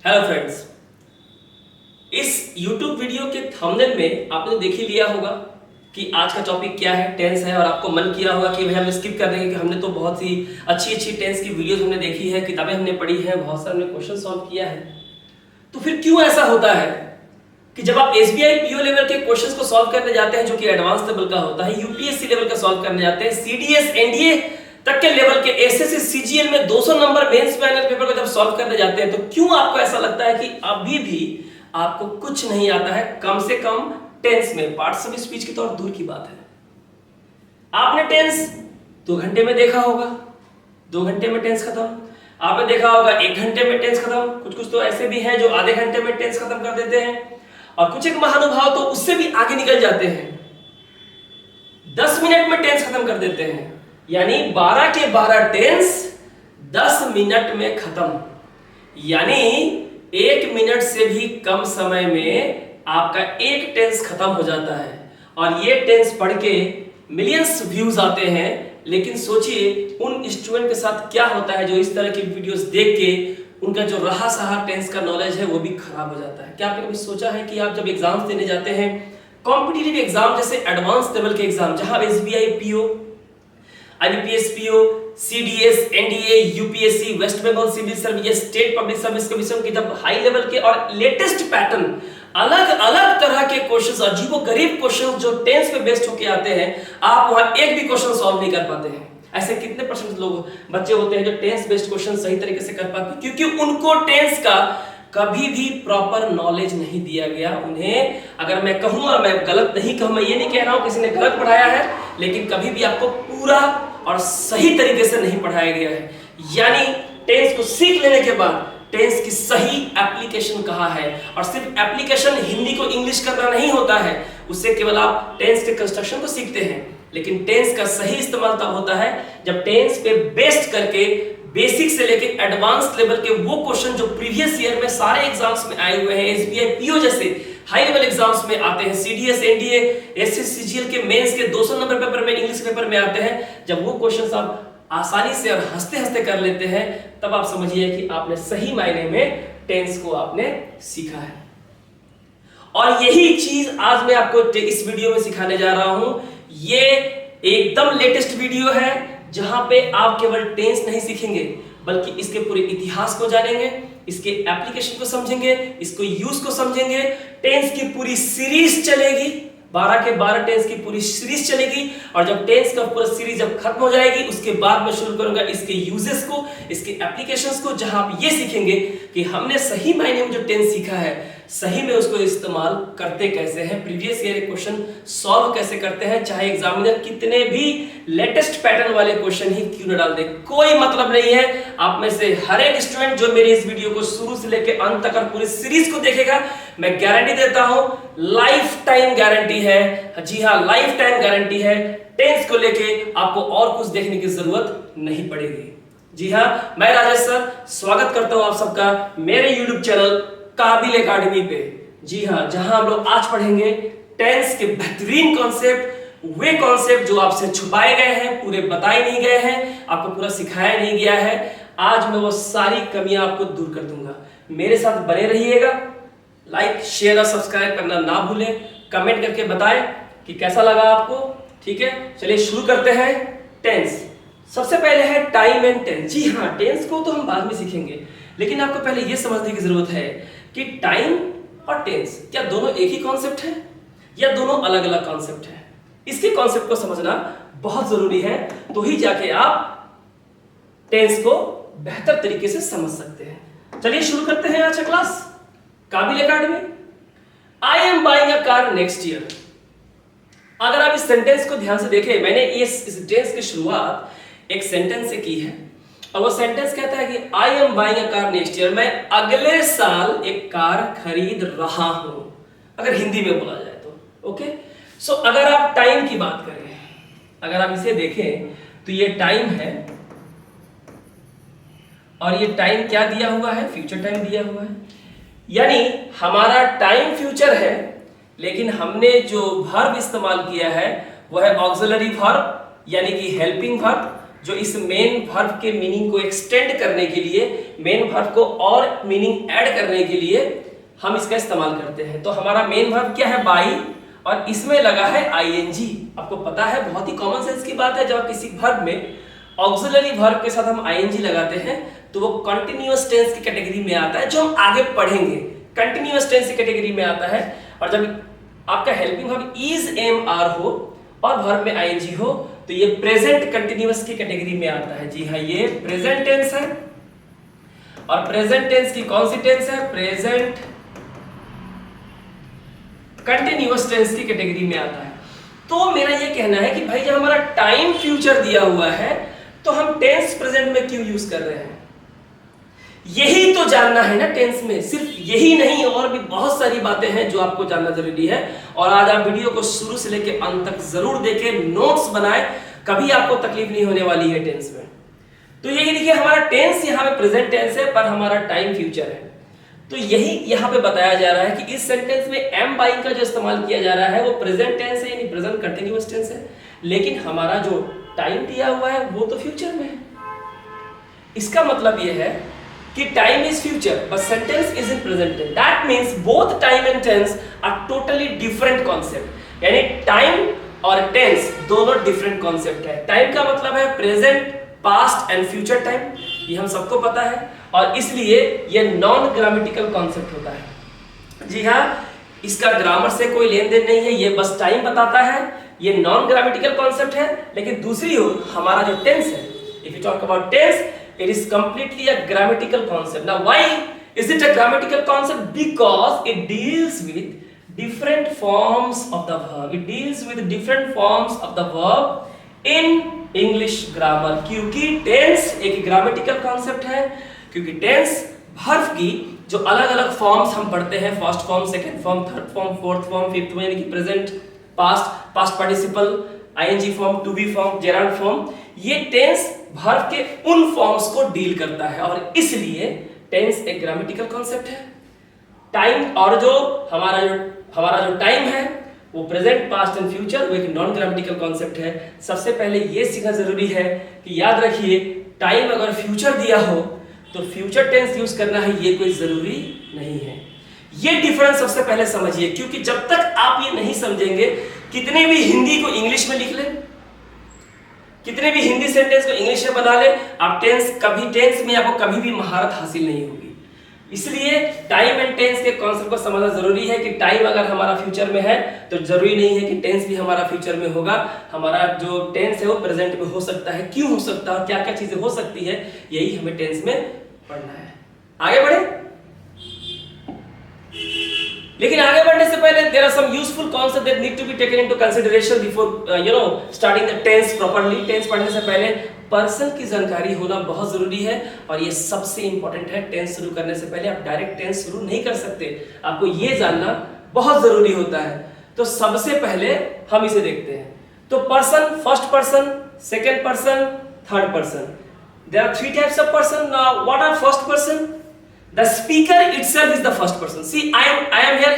Hello friends, इस YouTube video के thumbnail में आपने देख ही लिया होगा कि आज का टॉपिक क्या है, टेंस है। और आपको मन किया होगा कि भाई हम स्किप कर देंगे कि हमने तो बहुत ही अच्छी टेंस की वीडियोस हमने देखी है, किताबें हमने पढ़ी है, बहुत सारे हमने क्वेश्चन सॉल्व किया है। तो फिर क्यों ऐसा होता है कि जब आप SBI PO लेवल के क्वेश्चंस को सॉल्व करने जाते हैं, जो कि एडवांस लेवल का होता है, UPSC लेवल का सॉल्व करने जाते हैं, CDS NDA तक के लेवल के SSC CGL में 200 नंबर मेंस फाइनल पेपर को जब सॉल्व करने जाते हैं, तो क्यों आपको ऐसा लगता है कि अभी भी आपको कुछ नहीं आता है, कम से कम टेंस में? पार्ट्स ऑफ स्पीच की तो और दूर की बात है। आपने टेंस 2 घंटे में देखा होगा, 2 घंटे में टेंस खत्म। आपने देखा होगा 1 घंटे में टेंस खत्म। कुछ तो ऐसे भी हैं जो आधे घंटे में टेंस खत्म कर देते हैं, और कुछ एक महानुभाव तो उससे भी आगे निकल जाते हैं, 10 मिनट में टेंस खत्म कर देते हैं। यानी 12 के 12 टेंस 10 मिनट में खत्म। यानी 1 मिनट से भी कम समय में आपका एक टेंस खत्म हो जाता है, और ये टेंस पढ़ के मिलियंस व्यूज आते हैं। लेकिन सोचिए उन स्टूडेंट के साथ क्या होता है जो इस तरह की वीडियोस देख के उनका जो रहा सहा टेंस का नॉलेज है वो भी खराब हो जाता है। क्या आपने कभी सोचा है कि आप जब एग्जाम्स देने जाते हैं, कॉम्पिटिटिव एग्जाम जैसे एडवांस लेवल के एग्जाम, जहां SBI PO, IBPS PO, CDS NDA, UPSC, West Bengal civil service, state public service commission की जब हाई लेवल के और लेटेस्ट पैटर्न, अलग अलग तरह के क्वेश्चंस, अजीबोगरीब क्वेश्चंस जो टेंस पे बेस्ड होके आते हैं, आप वहां एक भी क्वेश्चन सॉल्व नहीं कर पाते हैं। ऐसे कितने परसेंट लोग बच्चे होते हैं जो टेंस बेस्ड क्वेश्चन सही तरीके से कर पाते हैं? क्योंकि उनको टेंस का कभी भी प्रॉपर नॉलेज नहीं दिया गया उन्हें। अगर मैं कहूंगा, मैं गलत नहीं कहूं, मैं ये नहीं कह रहा हूं किसी ने गलत पढ़ाया है, लेकिन कभी भी आपको पूरा और सही तरीके से नहीं पढ़ाया गया है। यानी टेंस को सीख लेने के बाद टेंस की सही एप्लीकेशन कहाँ है, और सिर्फ एप्लीकेशन हिंदी को इंग्लिश करना नहीं होता है, उससे केवल आप टेंस के कंस्ट्रक्शन को सीखते हैं। लेकिन टेंस का सही इस्तेमाल तब होता है जब टेंस पे बेस्ड करके बेसिक से लेके एडवांस लेवल के वो क्वेश्चन जो प्रीवियस ईयर में सारे एग्जाम्स में आए हुए हैं, SBI PO जैसे हाई लेवल एग्जाम्स में आते हैं, CDS NDA SSC CGL के मेंस के 200 नंबर पेपर में, इंग्लिश पेपर में आते हैं, जब वो क्वेश्चंस आप आसानी से और हंसते हंसते कर लेते हैं, तब आप समझिए कि आपने सही मायने में टेंस को आपने सीखा है। और यही चीज आज मैं आपको इस वीडियो में सिखाने जा रहा हूं। ये एकदम लेटेस्ट वीडियो है जहां पे आप केवल टेंस नहीं सीखेंगे, बल्कि इसके पूरे इतिहास को जानेंगे, इसके एप्लीकेशन को समझेंगे, इसको यूज को समझेंगे। टेंस की पूरी सीरीज चलेगी, 12 के 12 टेंस की पूरी सीरीज चलेगी, और जब टेंस का पूरा सीरीज जब खत्म हो जाएगी, उसके बाद मैं शुरू करूंगा इसके यूजेस को, इसके एप्लीकेशंस को, जहां आप ये सीखेंगे कि हमने सही मायने में जो टेंस सीखा है, सही में उसको इस्तेमाल करते कैसे हैं, प्रीवियस ईयर क्वेश्चन सॉल्व कैसे करते हैं, चाहे एग्जामिनर कितने भी लेटेस्ट पैटर्न वाले क्वेश्चन ही क्यों न डाल दे। कोई मतलब नहीं है। आप में से हर एक स्टूडेंट जो मेरी इस वीडियो को शुरू से लेकर अंत तक और पूरी सीरीज को देखेगा, मैं गारंटी देता हूं, लाइफ टाइम गारंटी है। जी हां, लाइफ टाइम गारंटी है। टेंस को लेके आपको और कुछ देखने की जरूरत नहीं पड़ेगी। जी हां, मैं राजेश सर स्वागत करता हूं आप सबका मेरे YouTube चैनल काबिल एकेडमी पे। जी हां, जहां हम लोग आज पढ़ेंगे टेंस के बेहतरीन कॉन्सेप्ट, वे कॉन्सेप्ट जो आपसे छुपाए गए हैं, पूरे बताए नहीं गए हैं, आपको पूरा सिखाया नहीं गया है। आज मैं वो सारी कमियां आपको दूर कर दूंगा। मेरे साथ बने रहिएगा। लाइक, शेयर और सब्सक्राइब करना ना भूलें। कमेंट करके बताएं कि कैसा लगा आपको। ठीक है, चलिए शुरू करते हैं। टेंस सबसे पहले है टाइम एंड टेंस। जी हाँ, टेंस को तो हम बाद में सीखेंगे, लेकिन आपको पहले यह समझने की जरूरत है कि टाइम और टेंस क्या दोनों एक ही कॉन्सेप्ट है या दोनों अलग अलग कॉन्सेप्ट है। इसके कॉन्सेप्ट को समझना बहुत जरूरी है, तो ही जाके आप टेंस को बेहतर तरीके से समझ सकते हैं। चलिए शुरू करते हैं आज का क्लास काबिल academy. I am buying a car next year. अगर आप इस सेंटेंस को ध्यान से देखें, मैंने इस टेंस की शुरुआत एक सेंटेंस से की है, और वो सेंटेंस कहता है कि I am buying a car next year, मैं अगले साल एक कार खरीद रहा हूं, अगर हिंदी में बोला जाए तो। ओके, सो अगर आप टाइम की बात करें, अगर आप इसे देखें तो ये टाइम है, और ये टाइम क्या दिया हुआ है? फ्यूचर टाइम दिया हुआ है। यानी हमारा टाइम फ्यूचर है, लेकिन हमने जो वर्ब इस्तेमाल किया है वो है ऑक्सिलरी वर्ब, यानी कि हेल्पिंग वर्ब, जो इस मेन वर्ब के मीनिंग को एक्सटेंड करने के लिए, मेन वर्ब को और मीनिंग ऐड करने के लिए हम इसका इस्तेमाल करते हैं। तो हमारा मेन वर्ब क्या है? बाई, और इसमें लगा है आईएनजी। आपको पता है, बहुत ही कॉमन सेंस की बात है, जब किसी वर्ब में ऑक्सिलरी वर्ब के साथ हम आईएनजी लगाते हैं तो वो कंटिन्यूअस टेंस की कैटेगरी में आता है, जो हम आगे पढ़ेंगे। कंटिन्यूअस टेंस की कैटेगरी में आता है। और जब आपका helping verb is am are हो और वर्ब में आईएनजी हो तो ये प्रेजेंट कंटिन्यूअस की कैटेगरी में आता है। जी हाँ, ये प्रेजेंट टेंस है। और प्रेजेंट टेंस की कौन सी टेंस है? प्रेजेंट कंटिन्यूअस टेंस की कैटेगरी में आता है। तो मेरा ये कहना है कि भाई जब हमारा टाइम फ्यूचर दिया हुआ है तो हम टेंस प्रेजेंट में क्यों यूज कर रहे हैं? यही तो जानना है ना टेंस में। सिर्फ यही नहीं, और भी बहुत सारी बातें हैं जो आपको जानना जरूरी है। और आज आप वीडियो को शुरू से लेकर अंत तक जरूर देखें, नोट्स बनाएं, कभी आपको तकलीफ नहीं होने वाली है टेंस में। तो यही देखिए, हमारा टेंस यहाँ पे प्रेजेंट टेंस है पर हमारा टाइम फ्यूचर है। तो यही यहाँ पे बताया जा रहा है कि इस सेंटेंस में एम बाई का जो इस्तेमाल किया जा रहा है वो प्रेजेंट टेंस है, यानी प्रेजेंट कंटिन्यूअस टेंस है, लेकिन हमारा जो टाइम दिया हुआ है वो तो फ्यूचर में है। इसका मतलब ये है कि time is future but sentence is in present tense. That means both time and tense are totally different concept. यानी टाइम और टेंस दोनों डिफरेंट कॉन्सेप्ट है। टाइम का मतलब है present, past and future time, ये हम सबको पता है, और इसलिए ये नॉन ग्रामेटिकल कॉन्सेप्ट होता है। जी हाँ, इसका ग्रामर से कोई लेन देन नहीं है, ये बस टाइम बताता है, ये नॉन ग्रामेटिकल कॉन्सेप्ट है। लेकिन दूसरी ओर हमारा जो टेंस है, if you talk about tense, it is completely a grammatical concept. Now why is it a grammatical concept? Because it deals with different forms of the verb. It deals with different forms of the verb in English grammar. क्योंकि tense एक grammatical concept है, क्योंकि tense verb की जो अलग-अलग forms हम पढ़ते हैं, first form, second form, third form, fourth form, fifth form, यानी कि present, past, past participle, ing form, to be form, gerund form, ये tense वर्ब के उन फॉर्म्स को डील करता है, और इसलिए टेंस एक ग्रामेटिकल कॉन्सेप्ट है। टाइम और जो हमारा जो टाइम है वो प्रेजेंट, पास्ट एंड फ्यूचर, वो एक नॉन ग्रामेटिकल कॉन्सेप्ट है। सबसे पहले ये सीखना जरूरी है कि याद रखिए, टाइम अगर फ्यूचर दिया हो तो फ्यूचर टेंस यूज करना है, ये कोई जरूरी नहीं है। ये डिफरेंस सबसे पहले समझिए, क्योंकि जब तक आप ये नहीं समझेंगे, कितने भी हिंदी को इंग्लिश में लिख लें, कितने भी हिंदी सेंटेंस को इंग्लिश में बना ले, आप टेंस में आपको कभी भी महारत हासिल नहीं होगी। इसलिए टाइम एंड टेंस के कॉन्सेप्ट को समझना जरूरी है कि टाइम अगर हमारा फ्यूचर में है तो जरूरी नहीं है कि टेंस भी हमारा फ्यूचर में होगा। हमारा जो टेंस है वो प्रेजेंट में हो सकता है, क्यों हो सकता है और क्या क्या चीजें हो सकती है, यही हमें टेंस में पढ़ना है। आगे बढ़े। लेकिन आगे बढ़ने से पहले there are some useful concepts that need to be taken into consideration before starting the tense properly. Tense पढ़ने से पहले पर्सन की जानकारी होना बहुत जरूरी है, और ये सबसे इंपॉर्टेंट है। टेंस शुरू करने से पहले आप डायरेक्ट टेंस शुरू नहीं कर सकते, आपको ये जानना बहुत जरूरी होता है। तो सबसे पहले हम इसे देखते हैं। तो person, first person, second person, third person. There are three types of person. Now, what are first person? The speaker itself is the first person. See, I am here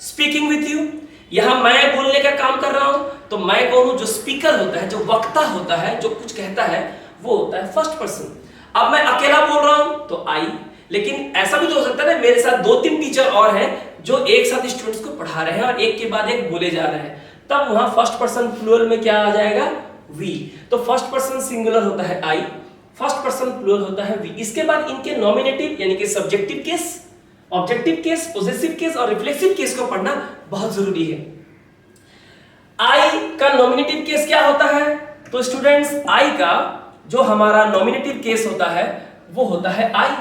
speaking with you. यहाँ मैं बोलने का काम कर रहा हूँ, तो मैं कौन हूँ? जो स्पीकर होता है, जो वक्ता होता है, जो कुछ कहता है, वो होता है फर्स्ट पर्सन। अब मैं अकेला बोल रहा हूँ तो आई, लेकिन ऐसा भी तो हो सकता है ना, मेरे साथ 2-3 टीचर और हैं जो एक साथ स्टूडेंट्स को पढ़ा रहे हैं और एक के बाद एक बोले जा रहे हैं, तब वहां फर्स्ट पर्सन प्लूरल में क्या आ जाएगा? वी। तो फर्स्ट पर्सन सिंगुलर होता है आई, फर्स्ट पर्सन प्लूरल होता है वी। इसके बाद इनके नॉमिनेटिव यानी कि subjective case, objective case, possessive case और रिफ्लेक्सिव केस को पढ़ना बहुत जरूरी है। आई का नॉमिनेटिव केस क्या होता है? तो स्टूडेंट्स, आई का जो हमारा नॉमिनेटिव केस होता है वो होता है आई।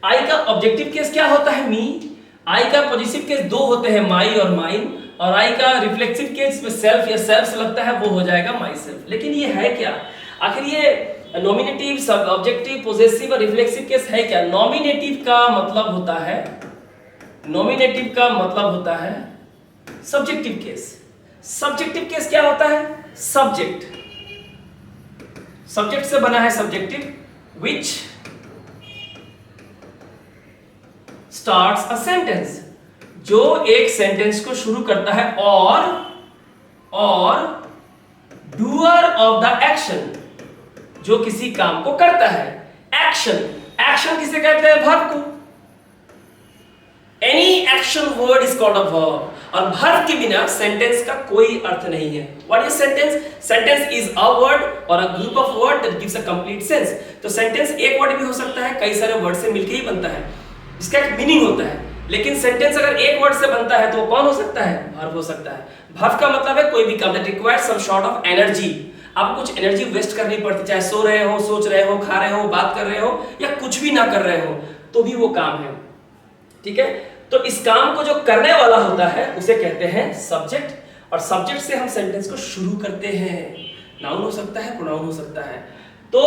आई का ऑब्जेक्टिव केस क्या होता है? मी। आई का पॉजिटिव केस 2 होते हैं, माई और माइन, और आई का रिफ्लेक्सिव केस में सेल्फ या सेल्फ से लगता है, वो हो जाएगा माई सेल्फ। लेकिन ये है क्या आखिर? ये नॉमिनेटिव, सब ऑब्जेक्टिव, पोजेसिव और रिफ्लेक्सिव केस है क्या? नॉमिनेटिव का मतलब होता है, नॉमिनेटिव का मतलब होता है सब्जेक्टिव केस। सब्जेक्टिव केस क्या होता है? सब्जेक्ट, सब्जेक्ट से बना है subjective, which starts a sentence, जो एक सेंटेंस को शुरू करता है, और डूअर ऑफ द एक्शन, जो किसी काम को करता है। एक्शन, एक्शन किसे कहते हैं? वर्ब को। Any action word is called a verb, और वर्ब के बिना सेंटेंस का कोई अर्थ नहीं है। What is sentence? Sentence is a word और a group of word that gives a complete sense. तो सेंटेंस एक वर्ड भी हो सकता है, कई सारे वर्ड से मिलकर ही बनता है, जिसका एक मीनिंग होता है। लेकिन सेंटेंस अगर एक वर्ड से बनता है तो वो कौन हो सकता है? वर्ब हो सकता है। वर्ब का मतलब है कोई भी काम that requires some sort of energy. आपको कुछ एनर्जी वेस्ट करनी पड़ती, चाहे सो रहे हो, सोच रहे हो, खा रहे हो, बात कर रहे हो, या कुछ भी ना कर रहे हो, तो भी वो काम है। ठीक है, तो इस काम को जो करने वाला होता है उसे कहते हैं सब्जेक्ट, और सब्जेक्ट से हम सेंटेंस को शुरू करते हैं। नाउन हो सकता है, प्रोनाउन हो सकता है। तो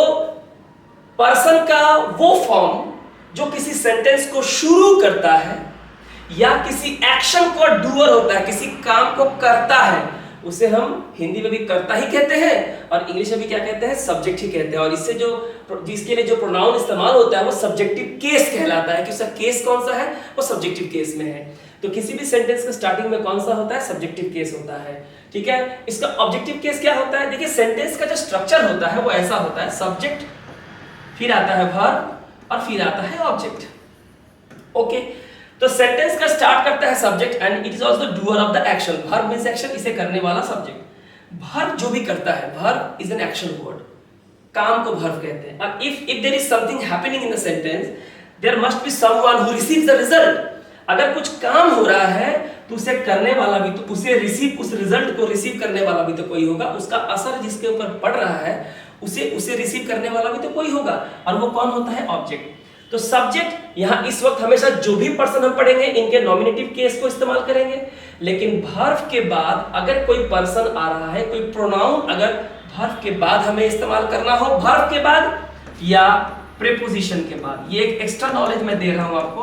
पर्सन का वो फॉर्म जो किसी सेंटेंस को शुरू करता है या किसी एक्शन को डूअर होता है, किसी काम को करता है, उसे हम हिंदी में भी करता ही कहते हैं और इंग्लिश में भी क्या कहते हैं? सब्जेक्ट ही कहते हैं। और इससे जिसके लिए जो प्रोनाउन इस्तेमाल होता है वो सब्जेक्टिव केस कहलाता है कि उसका केस कौन सा है? वो सब्जेक्टिव केस में है। तो किसी भी सेंटेंस के स्टार्टिंग में कौन सा होता है? सब्जेक्टिव केस होता है। ठीक है, इसका ऑब्जेक्टिव केस क्या होता है? देखिए, सेंटेंस का जो स्ट्रक्चर होता है वो ऐसा होता है, सब्जेक्ट, फिर आता है वर्ब और फिर आता है ऑब्जेक्ट। ओके, तो सेंटेंस का स्टार्ट करता है subject and it is also doer of the action. Verb means action, इसे करने वाला सब्जेक्ट। वर्ब जो भी करता है, verb is an action word, काम को वर्ब कहते हैं। अब if there is something happening in the sentence, there must be someone who receives the result. अगर कुछ काम हो रहा है तो उसे करने वाला भी, तो उसे रिसीव, उस रिजल्ट को रिसीव करने वाला भी तो कोई होगा। उसका असर जिसके ऊपर पड़ रहा है उसे रिसीव करने वाला भी तो कोई होगा, और वो कौन होता है? ऑब्जेक्ट। तो सब्जेक्ट यहां इस वक्त हमेशा जो भी पर्सन हम पढ़ेंगे इनके नॉमिनेटिव केस को इस्तेमाल करेंगे। लेकिन वर्ब के बाद अगर कोई पर्सन आ रहा है, कोई प्रोनाउन अगर वर्ब के बाद हमें इस्तेमाल करना हो, वर्ब के बाद या प्रीपोजिशन के बाद, ये एक एक्स्ट्रा नॉलेज मैं दे रहा हूं आपको,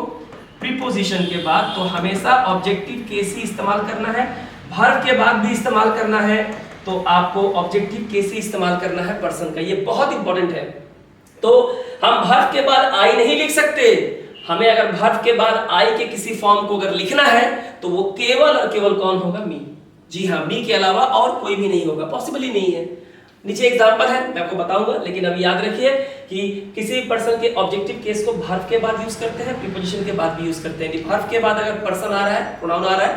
प्रीपोजिशन के बाद, तो हमेशा ऑब्जेक्टिव केस ही इस्तेमाल करना है। वर्ब के बाद भी इस्तेमाल करना है तो आपको ऑब्जेक्टिव केस ही इस्तेमाल करना है पर्सन का। ये बहुत इंपॉर्टेंट है। तो हम वर्ब के बाद आई नहीं लिख सकते। हमें अगर वर्ब के बाद आई के किसी फॉर्म को अगर लिखना है तो वो केवल और केवल कौन होगा? मी। जी हाँ, मी के अलावा और कोई भी नहीं होगा, पॉसिबल ही नहीं है। नीचे एग्जांपल है, मैं आपको बताऊंगा, लेकिन अभी याद रखिए कि किसी पर्सन के ऑब्जेक्टिव केस को वर्ब के बाद यूज करते हैं, प्रीपोजिशन के बाद भी यूज करते हैं। वर्ब के बाद अगर पर्सन आ रहा है, प्रोनाउन आ रहा है,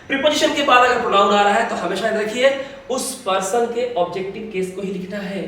प्रीपोजिशन के बाद अगर प्रोनाउन आ रहा है, तो हमेशा याद रखिए उस पर्सन के ऑब्जेक्टिव केस को ही लिखना है।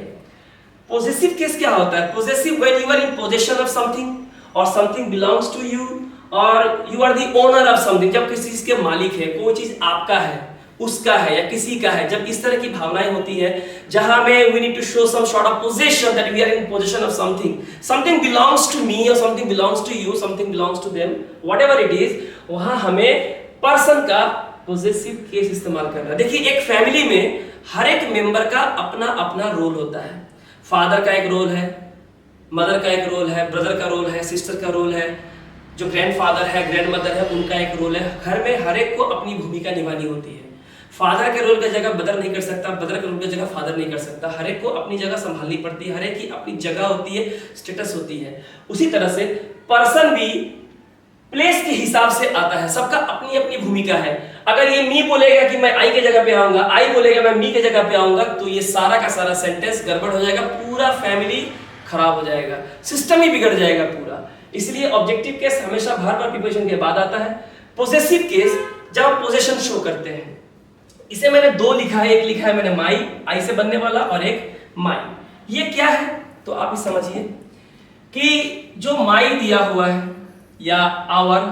पोजेसिव केस क्या होता है? Possessive when you are in possession of something और समथिंग बिलोंग्स टू यू और you are the owner of something. जब किसी चीज के मालिक है, कोई चीज आपका है, उसका है या किसी का है, जब इस तरह की भावनाएं होती है जहां में we need to show some sort of possession, that we are in possession of something, something belongs to me और something belongs to you, something belongs to them, whatever it is, वहां हमें पर्सन का possessive case इस्तेमाल करना है। देखिए, एक family में हर एक मेंबर का अपना अपना रोल होता है। फादर का एक रोल है, मदर का एक रोल है, ब्रदर का रोल है, सिस्टर का रोल है, जो ग्रैंडफादर है, ग्रैंडमदर है, उनका एक रोल है। घर में हर एक को अपनी भूमिका निभानी होती है। फादर के रोल की जगह ब्रदर नहीं कर सकता, ब्रदर के रोल की जगह फादर नहीं कर सकता। हर एक को अपनी जगह संभालनी पड़ती है, हर एक की अपनी जगह होती है, स्टेटस होती है। उसी तरह से पर्सन भी प्लेस के हिसाब से आता है, सबका अपनी अपनी भूमिका है। अगर ये मी बोलेगा कि मैं आई के जगह पे आऊंगा, आई बोलेगा मैं मी के जगह पे आऊंगा, तो ये सारा का सारा सेंटेंस गड़बड़ हो जाएगा, पूरा फैमिली खराब हो जाएगा, सिस्टम ही बिगड़ जाएगा पूरा। इसलिए ऑब्जेक्टिव केस हमेशा वर्ब और प्रीपोजिशन के बाद आता है। पोजेसिव केस जब आप पोजेशन शो करते हैं, इसे मैंने दो लिखा है, एक लिखा है मैंने माई, आई से बनने वाला, और एक माई। ये क्या है? तो आप ही समझिए कि जो माई दिया हुआ है या आवर,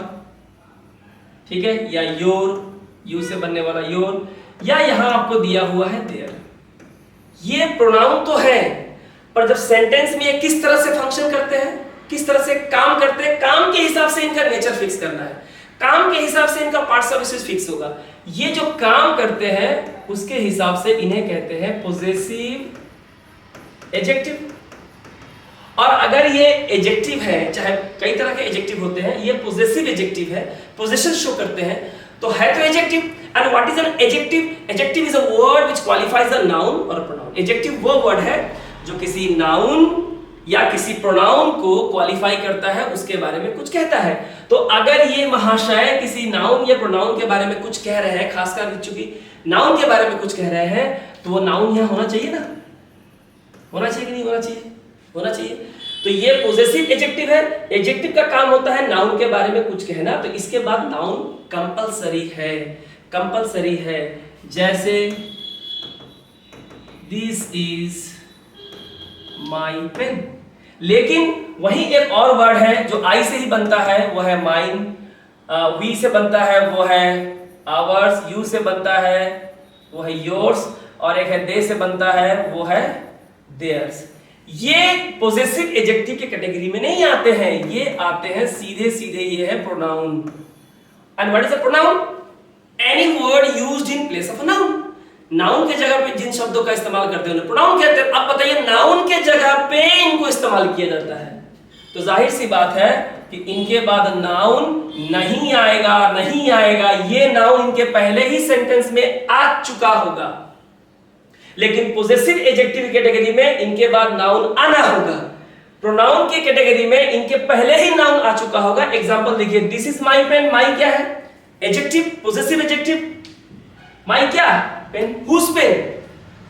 ठीक है, या योर, यू से बनने वाला योर, या यहां आपको दिया हुआ है देयर, ये प्रोनाउन तो है, पर जब सेंटेंस में ये किस तरह से फंक्शन करते हैं, किस तरह से काम करते हैं, काम के हिसाब से इनका नेचर फिक्स करना है, काम के हिसाब से इनका पार्ट्स ऑफ स्पीच फिक्स होगा। ये जो काम करते हैं उसके हिसाब से इन्हें कहते हैं पोजेसिव एडजेक्टिव। और अगर ये एडजेक्टिव है, चाहे कई तरह के एडजेक्टिव होते हैं, ये पोजेसिव एडजेक्टिव है, पोजीशन शो करते हैं, तो है तो adjective. And what is an adjective? Adjective is a word which qualifies a noun और अ प्रोनाउन। एडजेक्टिव वो वर्ड है जो किसी नाउन या किसी प्रोनाउन को क्वालिफाई करता है, उसके बारे में कुछ कहता है। तो अगर ये महाशय किसी नाउन या प्रोनाउन के बारे में कुछ कह रहे हैं, खासकर चूंकि नाउन के बारे में कुछ कह रहे हैं, तो वो नाउन यहां होना चाहिए ना। होना चाहिए कि नहीं होना चाहिए? होना चाहिए। तो ये पॉजेसिव एडजेक्टिव है। एडजेक्टिव का काम होता है नाउन के बारे में कुछ कहना, तो इसके बाद नाउन कंपलसरी है, कंपलसरी है। जैसे दिस इज माई पेन, लेकिन वही एक और वर्ड है जो आई से ही बनता है, वो है माइन, वी से बनता है वो है आवर्स, यू से बनता है वो है योर्स, और एक है दे से बनता है वो है देयर्स। ये पॉजेसिव एडजेक्टिव के कैटेगरी में नहीं आते हैं, ये आते हैं सीधे सीधे, ये है pronoun. And what is a pronoun? Any word used in place of a noun. Noun के जगह पे जिन शब्दों का इस्तेमाल करते हैं प्रोनाउन कहते हैं। अब बताइए, नाउन के जगह पे इनको इस्तेमाल किया जाता है, तो जाहिर सी बात है कि इनके बाद नाउन नहीं आएगा, नहीं आएगा। ये नाउन इनके पहले ही सेंटेंस में आ चुका होगा, लेकिन पॉजेसिव एडजेक्टिव कैटेगरी में इनके बाद नाउन आना होगा। प्रोनाउन की कैटेगरी में इनके पहले ही नाउन आ चुका होगा। एग्जांपल देखिए, this is my pen. My क्या है? Adjective, possessive adjective. माई क्या? Pen. Whose pen?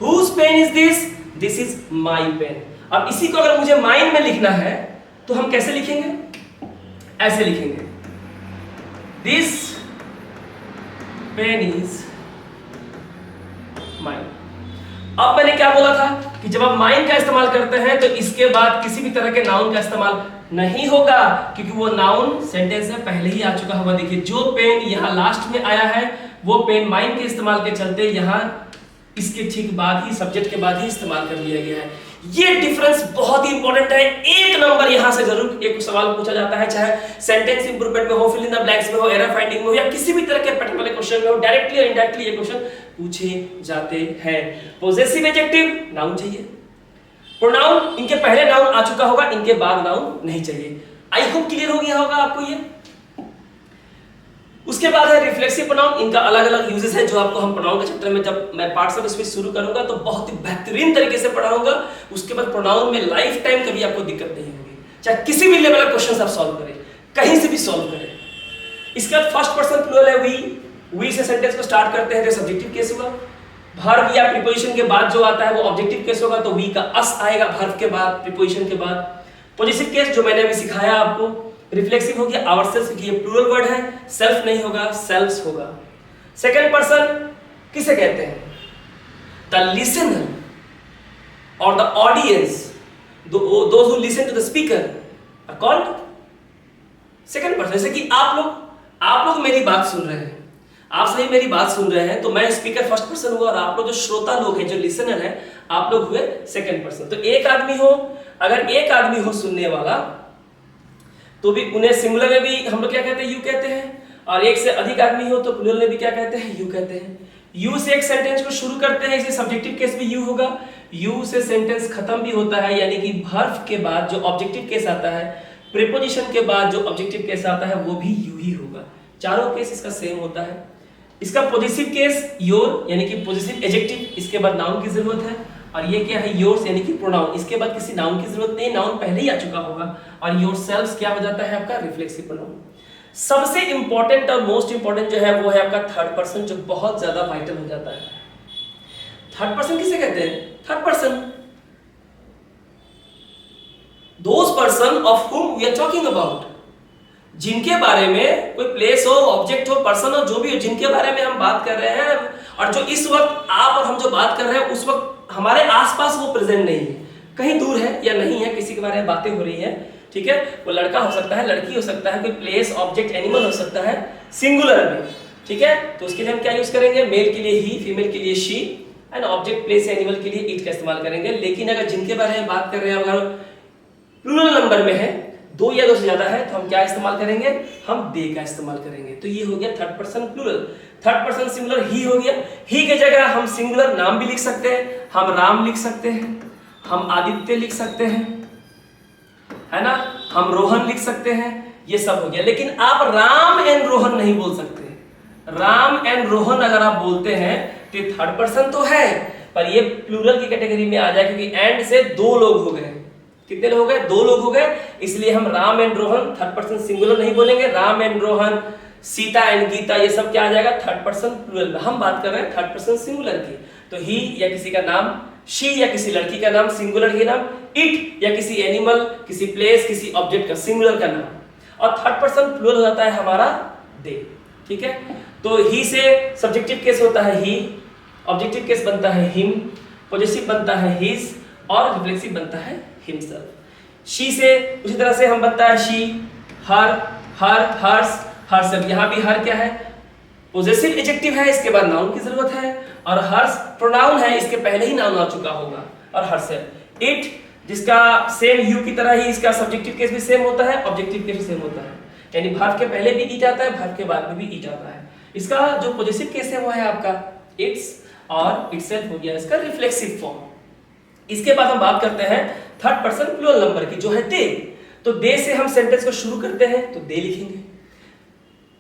Whose pen is this? This is my pen. अब इसी को अगर मुझे माइन में लिखना है तो हम कैसे लिखेंगे? ऐसे लिखेंगे, दिस पेन इज माइन। अब मैंने क्या बोला था कि जब आप माइन का इस्तेमाल करते हैं तो इसके बाद किसी भी तरह के नाउन का इस्तेमाल नहीं होगा, क्योंकि वो नाउन सेंटेंस में पहले ही आ चुका होगा। देखिए, जो पेन यहां लास्ट में आया है वो पेन माइन के इस्तेमाल के चलते यहां इसके ठीक बाद ही, सब्जेक्ट के बाद ही इस्तेमाल कर लिया गया है। ये डिफरेंस बहुत ही इंपॉर्टेंट है। एक नंबर यहां से जरूर एक सवाल पूछा जाता है, चाहे सेंटेंस इंप्रूवमेंट में हो, फिल इन द ब्लैंक्स में हो, एरर फाइंडिंग में हो, या किसी भी तरह के पैटर्न वाले क्वेश्चन में हो, डायरेक्टली और इनडायरेक्टली ये क्वेश्चन पूछे जाते हैं। पॉजेसिव एडजेक्टिव नाउन चाहिए, प्रोनाउन इनके पहले नाउन आ चुका होगा, इनके बाद नाउन नहीं चाहिए। आई होप क्लियर हो गया होगा आपको ये। उसके बाद है रिफ्लेक्सिव प्रोनाउन। इनका अलग अलग यूजेस है जो आपको हम प्रोनाउन के चैप्टर में, जब मैं पार्ट्स ऑफ स्पीच शुरू करूंगा तो बहुत ही बेहतरीन तरीके से पढ़ाऊंगा। उसके बाद प्रोनाउन में लाइफ टाइम कभी आपको दिक्कत नहीं होगी, चाहे किसी भी लेवल का क्वेश्चन आप सॉल्व करें, कहीं से भी सॉल्व करें। इसके बाद फर्स्ट पर्सन प्लूरल है वी। वी से सेंटेंस को स्टार्ट करते हैं तो सब्जेक्टिव केस होगा। वर्ब या प्रीपोजिशन के बाद जो आता है वो ऑब्जेक्टिव केस होगा, तो वी का अस आएगा वर्ब के बाद, प्रीपोजिशन के बाद। पॉजिटिव केस जो मैंने अभी सिखाया आपको। रिफ्लेक्सिव हो गया आवरसेल्फ, क्योंकि ये प्लूरल वर्ड है, सेल्फ नहीं होगा, सेल्फ्स होगा। सेकंड पर्सन किसे कहते हैं? द लिसनर और the audience, those who listen to the speaker are called second person. जैसे कि आप लोग मेरी बात सुन रहे हैं, आप सभी मेरी बात सुन रहे हैं, तो मैं स्पीकर फर्स्ट पर्सन हुआ, और आप लोग जो श्रोता लोग हैं, जो लिसनर हैं, आप लोग हुए सेकंड पर्सन। तो एक आदमी हो, अगर एक आदमी हो सुनने वाला, तो भी उन्हें सिंगुलर में भी हम लोग क्या कहते हैं? यू कहते हैं। और एक से अधिक आदमी हो तो प्लूरल में भी क्या कहते हैं? यू कहते हैं। यू से एक सेंटेंस को शुरू करते हैं, इसे सब्जेक्टिव केस भी यू होगा। यू से सेंटेंस खत्म भी होता है, यानी कि वर्ब के बाद जो ऑब्जेक्टिव केस आता है, प्रीपोजिशन के बाद जो ऑब्जेक्टिव केस आता है, वो भी यू ही होगा। चारों केस इसका सेम होता है। इसका पॉजिटिव केस योर, यानी कि पॉजिटिव एडजेक्टिव, इसके बाद नाउन की जरूरत है। और ये क्या है? योर्स, यानी कि प्रोनाउन, इसके बाद किसी नाउन की जरूरत नहीं, नाउन पहले ही आ चुका होगा। और योरसेल्व्स क्या हो जाता है? आपका रिफ्लेक्सिव प्रोनाउन। सबसे इंपॉर्टेंट और मोस्ट इंपॉर्टेंट जो है वो है आपका थर्ड पर्सन, जो बहुत ज्यादा वाइटल हो जाता है। थर्ड पर्सन किसे कहते हैं? Third person those person of whom we are talking about, जिनके बारे में कोई प्लेस हो, ऑब्जेक्ट हो, पर्सन हो, जो भी हो, जिनके बारे में हम बात कर रहे हैं, और जो इस वक्त आप और हम जो बात कर रहे हैं उस वक्त हमारे आसपास वो प्रेजेंट नहीं है, कहीं दूर है या नहीं है, किसी के बारे में बातें हो रही है, ठीक है? वो लड़का हो सकता है, लड़की हो सकता है, कोई प्लेस, ऑब्जेक्ट, एनिमल हो सकता है, सिंगुलर में, ठीक है? तो उसके लिए हम क्या यूज करेंगे? मेल के लिए ही, फीमेल के लिए she, and object, place, animal के लिए इट का इस्तेमाल करेंगे। लेकिन अगर जिनके बारे में बात कर रहे हैं अगर प्लूरल नंबर में है, दो या दो से ज्यादा है, तो हम क्या इस्तेमाल करेंगे? हम दे का इस्तेमाल करेंगे। तो ये हो गया third person plural. Third person singular ही हो गया। ही के जगह हम सिंगुलर नाम भी लिख सकते हैं, हम राम लिख सकते हैं, हम आदित्य लिख सकते हैं, है ना, हम रोहन लिख सकते हैं, ये सब हो गया। लेकिन आप राम एंड रोहन नहीं बोल सकते। राम एंड रोहन अगर आप बोलते हैं तो थर्ड पर्सन तो है, पर ये प्लूरल की कैटेगरी में आ जाए, क्योंकि एंड से दो लोग हो गए। कितने लोग हो गए? दो लोग हो गए। इसलिए हम Ram and Rohan third person singular नहीं बोलेंगे। राम एंड रोहन, सीता एंड गीता, ये सब क्या आ जाएगा? थर्ड पर्सन प्लूरल में। हम बात कर रहे हैं थर्ड पर्सन सिंगुलर की। तो ही या किसी का नाम शी या किसी लड़की का नाम सिंगुलर के नाम, इट या किसी एनिमल, किसी प्लेस, किसी ऑब्जेक्ट का सिंगुलर का नाम, और थर्ड पर्सन प्लूरल हो जाता है हमारा दे। ठीक है, तो ही से सब्जेक्टिव केस होता है ही, ऑब्जेक्टिव केस बनता है हिम, पॉजेसिव बनता है हिज और रिफ्लेक्सिव बनता है हिमसेल्फ। शी से उसी तरह से हम बनता है शी, हर, हर्स, हर्सेल्फ। यहाँ भी हर क्या है, पॉजेसिव एडजेक्टिव है, इसके बाद नाउन की जरूरत है, और हर्स प्रोनाउन है, इसके पहले ही नाउन आ चुका होगा, और हर्सेल्फ। इट जिसका सेम यू की तरह ही इसका सब्जेक्टिव केस भी सेम होता है, ऑब्जेक्टिव केस भी सेम होता है, यानी वर्ब के पहले भी इट आता है, वर्ब के बाद में भी इट आता है। इसका जो पॉजेसिव केस है वो है आपका इट्स, और इटसेल्फ हो गया इसका रिफ्लेक्सिव फॉर्म। इसके बाद हम बात करते हैं थर्ड पर्सन प्लूरल नंबर की, जो है दे। तो दे से हम सेंटेंस को शुरू करते हैं तो दे लिखेंगे।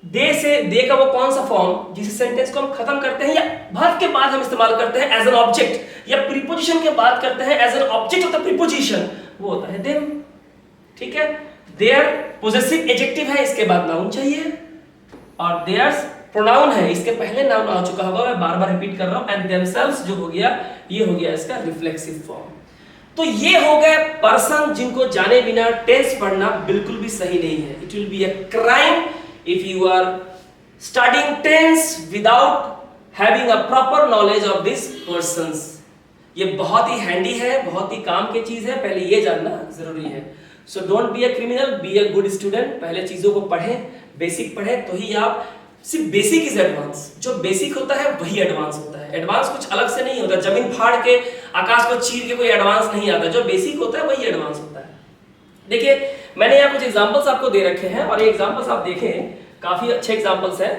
दे से, दे का वो कौन सा फॉर्म जिस सेंटेंस को हम खत्म करते हैं या वर्ब के बाद हम इस्तेमाल करते हैं एज एन ऑब्जेक्ट, या प्रीपोजिशन के बाद करते हैं as an object of the preposition, वो होता है देम। ठीक है, देयर पॉजेसिव एडजेक्टिव है, इसके बाद नाउन चाहिए, और देयर्स प्रोनाउन है, इसके पहले नाउन आ चुका होगा, मैं बार बार रिपीट कर रहा हूं, एंड देमसेल्व्स जो हो गया, ये हो गया इसका रिफ्लेक्सिव फॉर्म। तो ये हो गए पर्सन जिनको जाने बिना टेंस पढ़ना बिल्कुल भी सही नहीं है। It will be a crime if you are studying tense without having a proper knowledge of these persons। ये बहुत ही हैंडी है, बहुत ही काम की चीज है, पहले ये जानना जरूरी है। सो don't be a criminal, be a good student. पहले चीजों को पढ़ें, बेसिक पढ़ें, तो ही आप, सिर्फ बेसिक इज एडवांस, जो बेसिक होता है वही एडवांस होता है। एडवांस कुछ अलग से नहीं होता, जमीन फाड़ के आकाश को चीर के कोई एडवांस नहीं आता, जो बेसिक होता है वही एडवांस होता है। देखिए, मैंने यहाँ कुछ एग्जांपल्स आपको दे रखे हैं, और ये एग्जांपल्स आप देखें, काफी अच्छे एग्जांपल्स हैं।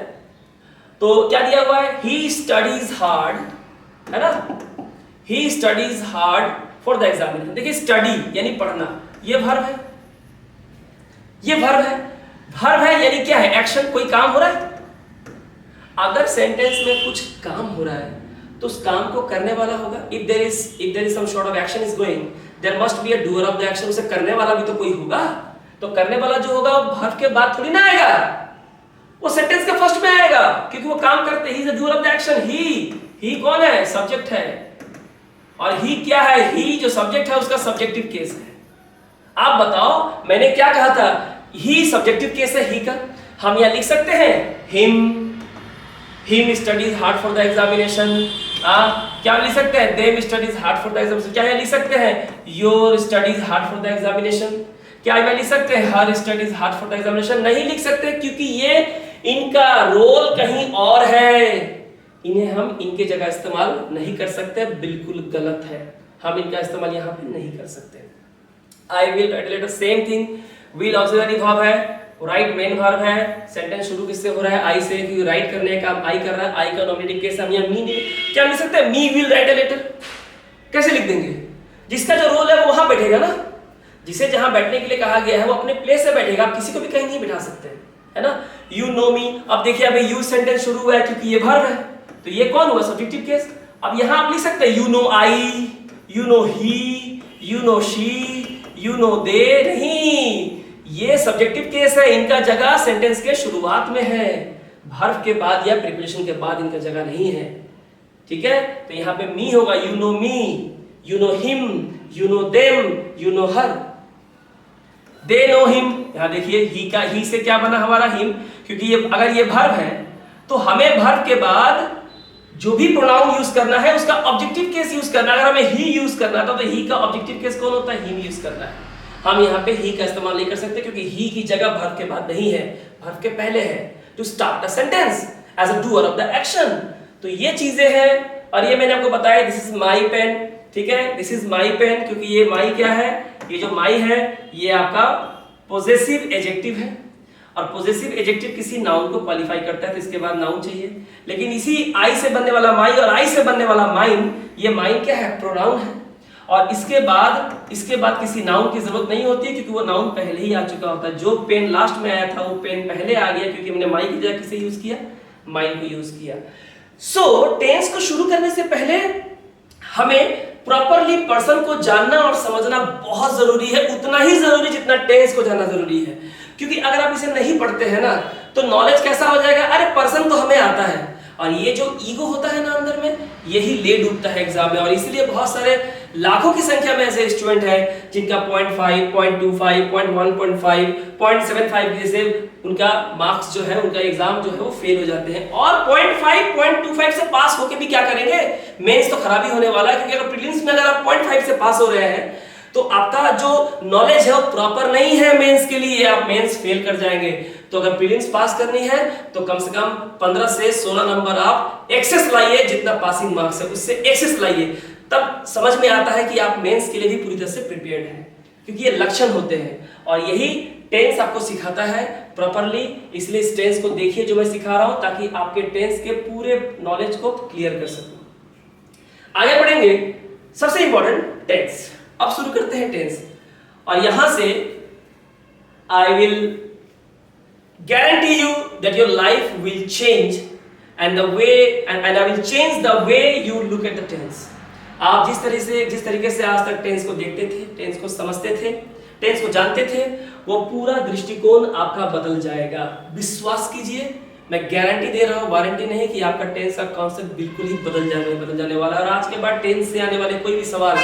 तो क्या दिया हुआ है, ही स्टडीज हार्ड, है ना, he studies hard for the examination. देखिए, स्टडी यानी पढ़ना, ये वर्ब है, ये वर्ब है, वर्ब है यानी क्या है, एक्शन, कोई काम हो रहा है। अगर सेंटेंस में कुछ काम हो रहा है तो उस काम को करने वाला होगा। If there is some sort of action is going, there must be a doer of the action. उसे करने वाला भी तो कोई होगा, तो करने वाला जो होगा वो वर्ब के बाद थोड़ी ना आएगा, वो सेंटेंस के फर्स्ट में आएगा, क्योंकि वो काम करते he, is the doer of the action. He कौन है, सब्जेक्ट है, और ही क्या है, ही जो सब्जेक्ट है उसका सब्जेक्टिव केस है। आप बताओ, मैंने क्या कहा था, ही सब्जेक्टिव केस है ही का। हम यहां लिख सकते हैं him studies hard for the examination. क्या लिख सकते हैं, them studies hard for the examination. क्या लिख सकते हैं, your studies hard for the examination. क्या मैं लिख सकते हैं, her studies hard for the examination. नहीं लिख सकते, क्योंकि ये इनका रोल कहीं और है, इन्हें हम इनके जगह इस्तेमाल नहीं कर सकते, बिल्कुल गलत है, हम इनका इस्तेमाल यहाँ पे नहीं कर सकते। I will write letter, same thing, will auxiliary verb है, राइट मेन वर्ब है। सेंटेंस शुरू किससे हो रहा है, आई से, क्योंकि राइट करने का काम आई कर रहा है, आई का नॉमिनेटिव केस हम यहाँ मी नहीं। क्या लिख सकते हैं, me will write a letter. कैसे लिख देंगे, जिसका जो रोल है वो वहां बैठेगा ना, जिसे जहां बैठने के लिए कहा गया है वो अपने प्लेस से बैठेगा, आप किसी को भी कहीं नहीं बिठा सकते, है ना। यू नो मी, अब देखिए अभी यू सेंटेंस शुरू हुआ है क्योंकि ये वर्ब है, तो ये कौन हुआ, सब्जेक्टिव केस। अब यहां आप लिख सकते हैं you know I, you know he, you know she, you know they. नहीं, ये सब्जेक्टिव केस है, इनका जगह सेंटेंस के शुरुआत में है, वर्ब के बाद या प्रीपोजिशन के बाद इनका जगह नहीं है। ठीक है, तो यहाँ पे मी होगा, you know me, you know him, you know them, you know her, they know him. यहां देखिए ही से क्या बना हमारा हिम, क्योंकि ये अगर ये वर्ब है तो हमें वर्ब के बाद जो भी प्रोनाउन यूज करना है उसका ऑब्जेक्टिव केस यूज करना है। अगर हमें ही यूज करना था तो ही का ऑब्जेक्टिव केस कौन होता है, हिम यूज करना है। हम यहाँ पे ही का इस्तेमाल नहीं कर सकते, क्योंकि ही की जगह वर्ब के बाद नहीं है, वर्ब के पहले है, to start the sentence as a doer of the action. तो ये चीजें हैं, और ये मैंने आपको बताया, दिस इज माई पेन। ठीक है, दिस इज माई पेन, क्योंकि ये माई क्या है, ये जो माई है ये आपका पॉजेसिव एडजेक्टिव है, और पॉजेसिव एडजेक्टिव किसी नाउन को क्वालिफाई करता है, तो इसके बाद नाउन चाहिए। लेकिन इसी आई से बनने वाला माई और आई से बनने वाला माइन, ये माइन क्या है, प्रोनाउन है, और इसके बाद किसी नाउन की जरूरत नहीं होती है, क्योंकि वो नाउन पहले ही आ चुका होता है। जो पेन लास्ट में आया था वो पेन पहले आ गया, क्योंकि हमने माई की जगह किसे यूज किया, माइन को यूज किया। सो टेंस को शुरू करने से पहले हमें प्रॉपरली पर्सन को जानना और समझना बहुत जरूरी है, उतना ही जरूरी जितना टेंस को जानना जरूरी है। क्योंकि अगर आप इसे नहीं पढ़ते हैं ना, तो नॉलेज कैसा हो जाएगा, अरे पर्सन तो हमें आता है, और ये जो ईगो होता है ना अंदर में, यही ले डूबता है एग्जाम में। और इसीलिए बहुत सारे लाखों की संख्या में ऐसे स्टूडेंट हैं जिनका 0.5, 0.25, 0.1.5, 0.75 जैसे उनका मार्क्स जो है, उनका एग्जाम जो है वो फेल हो जाते हैं। और 0.5, 0.25 से पास होके भी क्या करेंगे, मेंस तो खराब ही होने वाला है। क्योंकि अगर प्रीलिम्स में अगर आप 0.5 से पास हो रहे हैं तो आपका जो नॉलेज है वो प्रॉपर नहीं है मेंस के लिए, आप मेंस फेल कर जाएंगे। तो अगर प्रीलिम्स पास करनी है तो कम से कम 15 से 16 नंबर आप एक्सेस लाइए, जितना पासिंग मार्क्स है उससे एक्सेस लाइए, तब समझ में आता है कि आप मेंस के लिए भी पूरी तरह से प्रिपेयर्ड हैं। क्योंकि ये लक्षण होते हैं और यही टेंस आपको सिखाता है प्रॉपरली। इसलिए इस टेंस को देखिए जो मैं सिखा रहा हूं, ताकि आपके टेंस के पूरे नॉलेज को क्लियर कर सकूं। आगे बढ़ेंगे, सबसे इंपॉर्टेंट टेंस। अब शुरू करते हैं टेंस, और यहां से I will guarantee you that your life will change and I will change the way you look at the tense। आप जिस तरीके से आज तक टेंस को देखते थे, टेंस को समझते थे, टेंस को जानते थे, वो पूरा दृष्टिकोण आपका बदल जाएगा। विश्वास कीजिए, मैं गारंटी दे रहा हूँ, वारंटी नहीं, कि आपका टेंस का कॉन्सेप्ट बिल्कुल ही बदल जाने वाला है। और आज के बाद टेंस से आने वाले कोई भी सवाल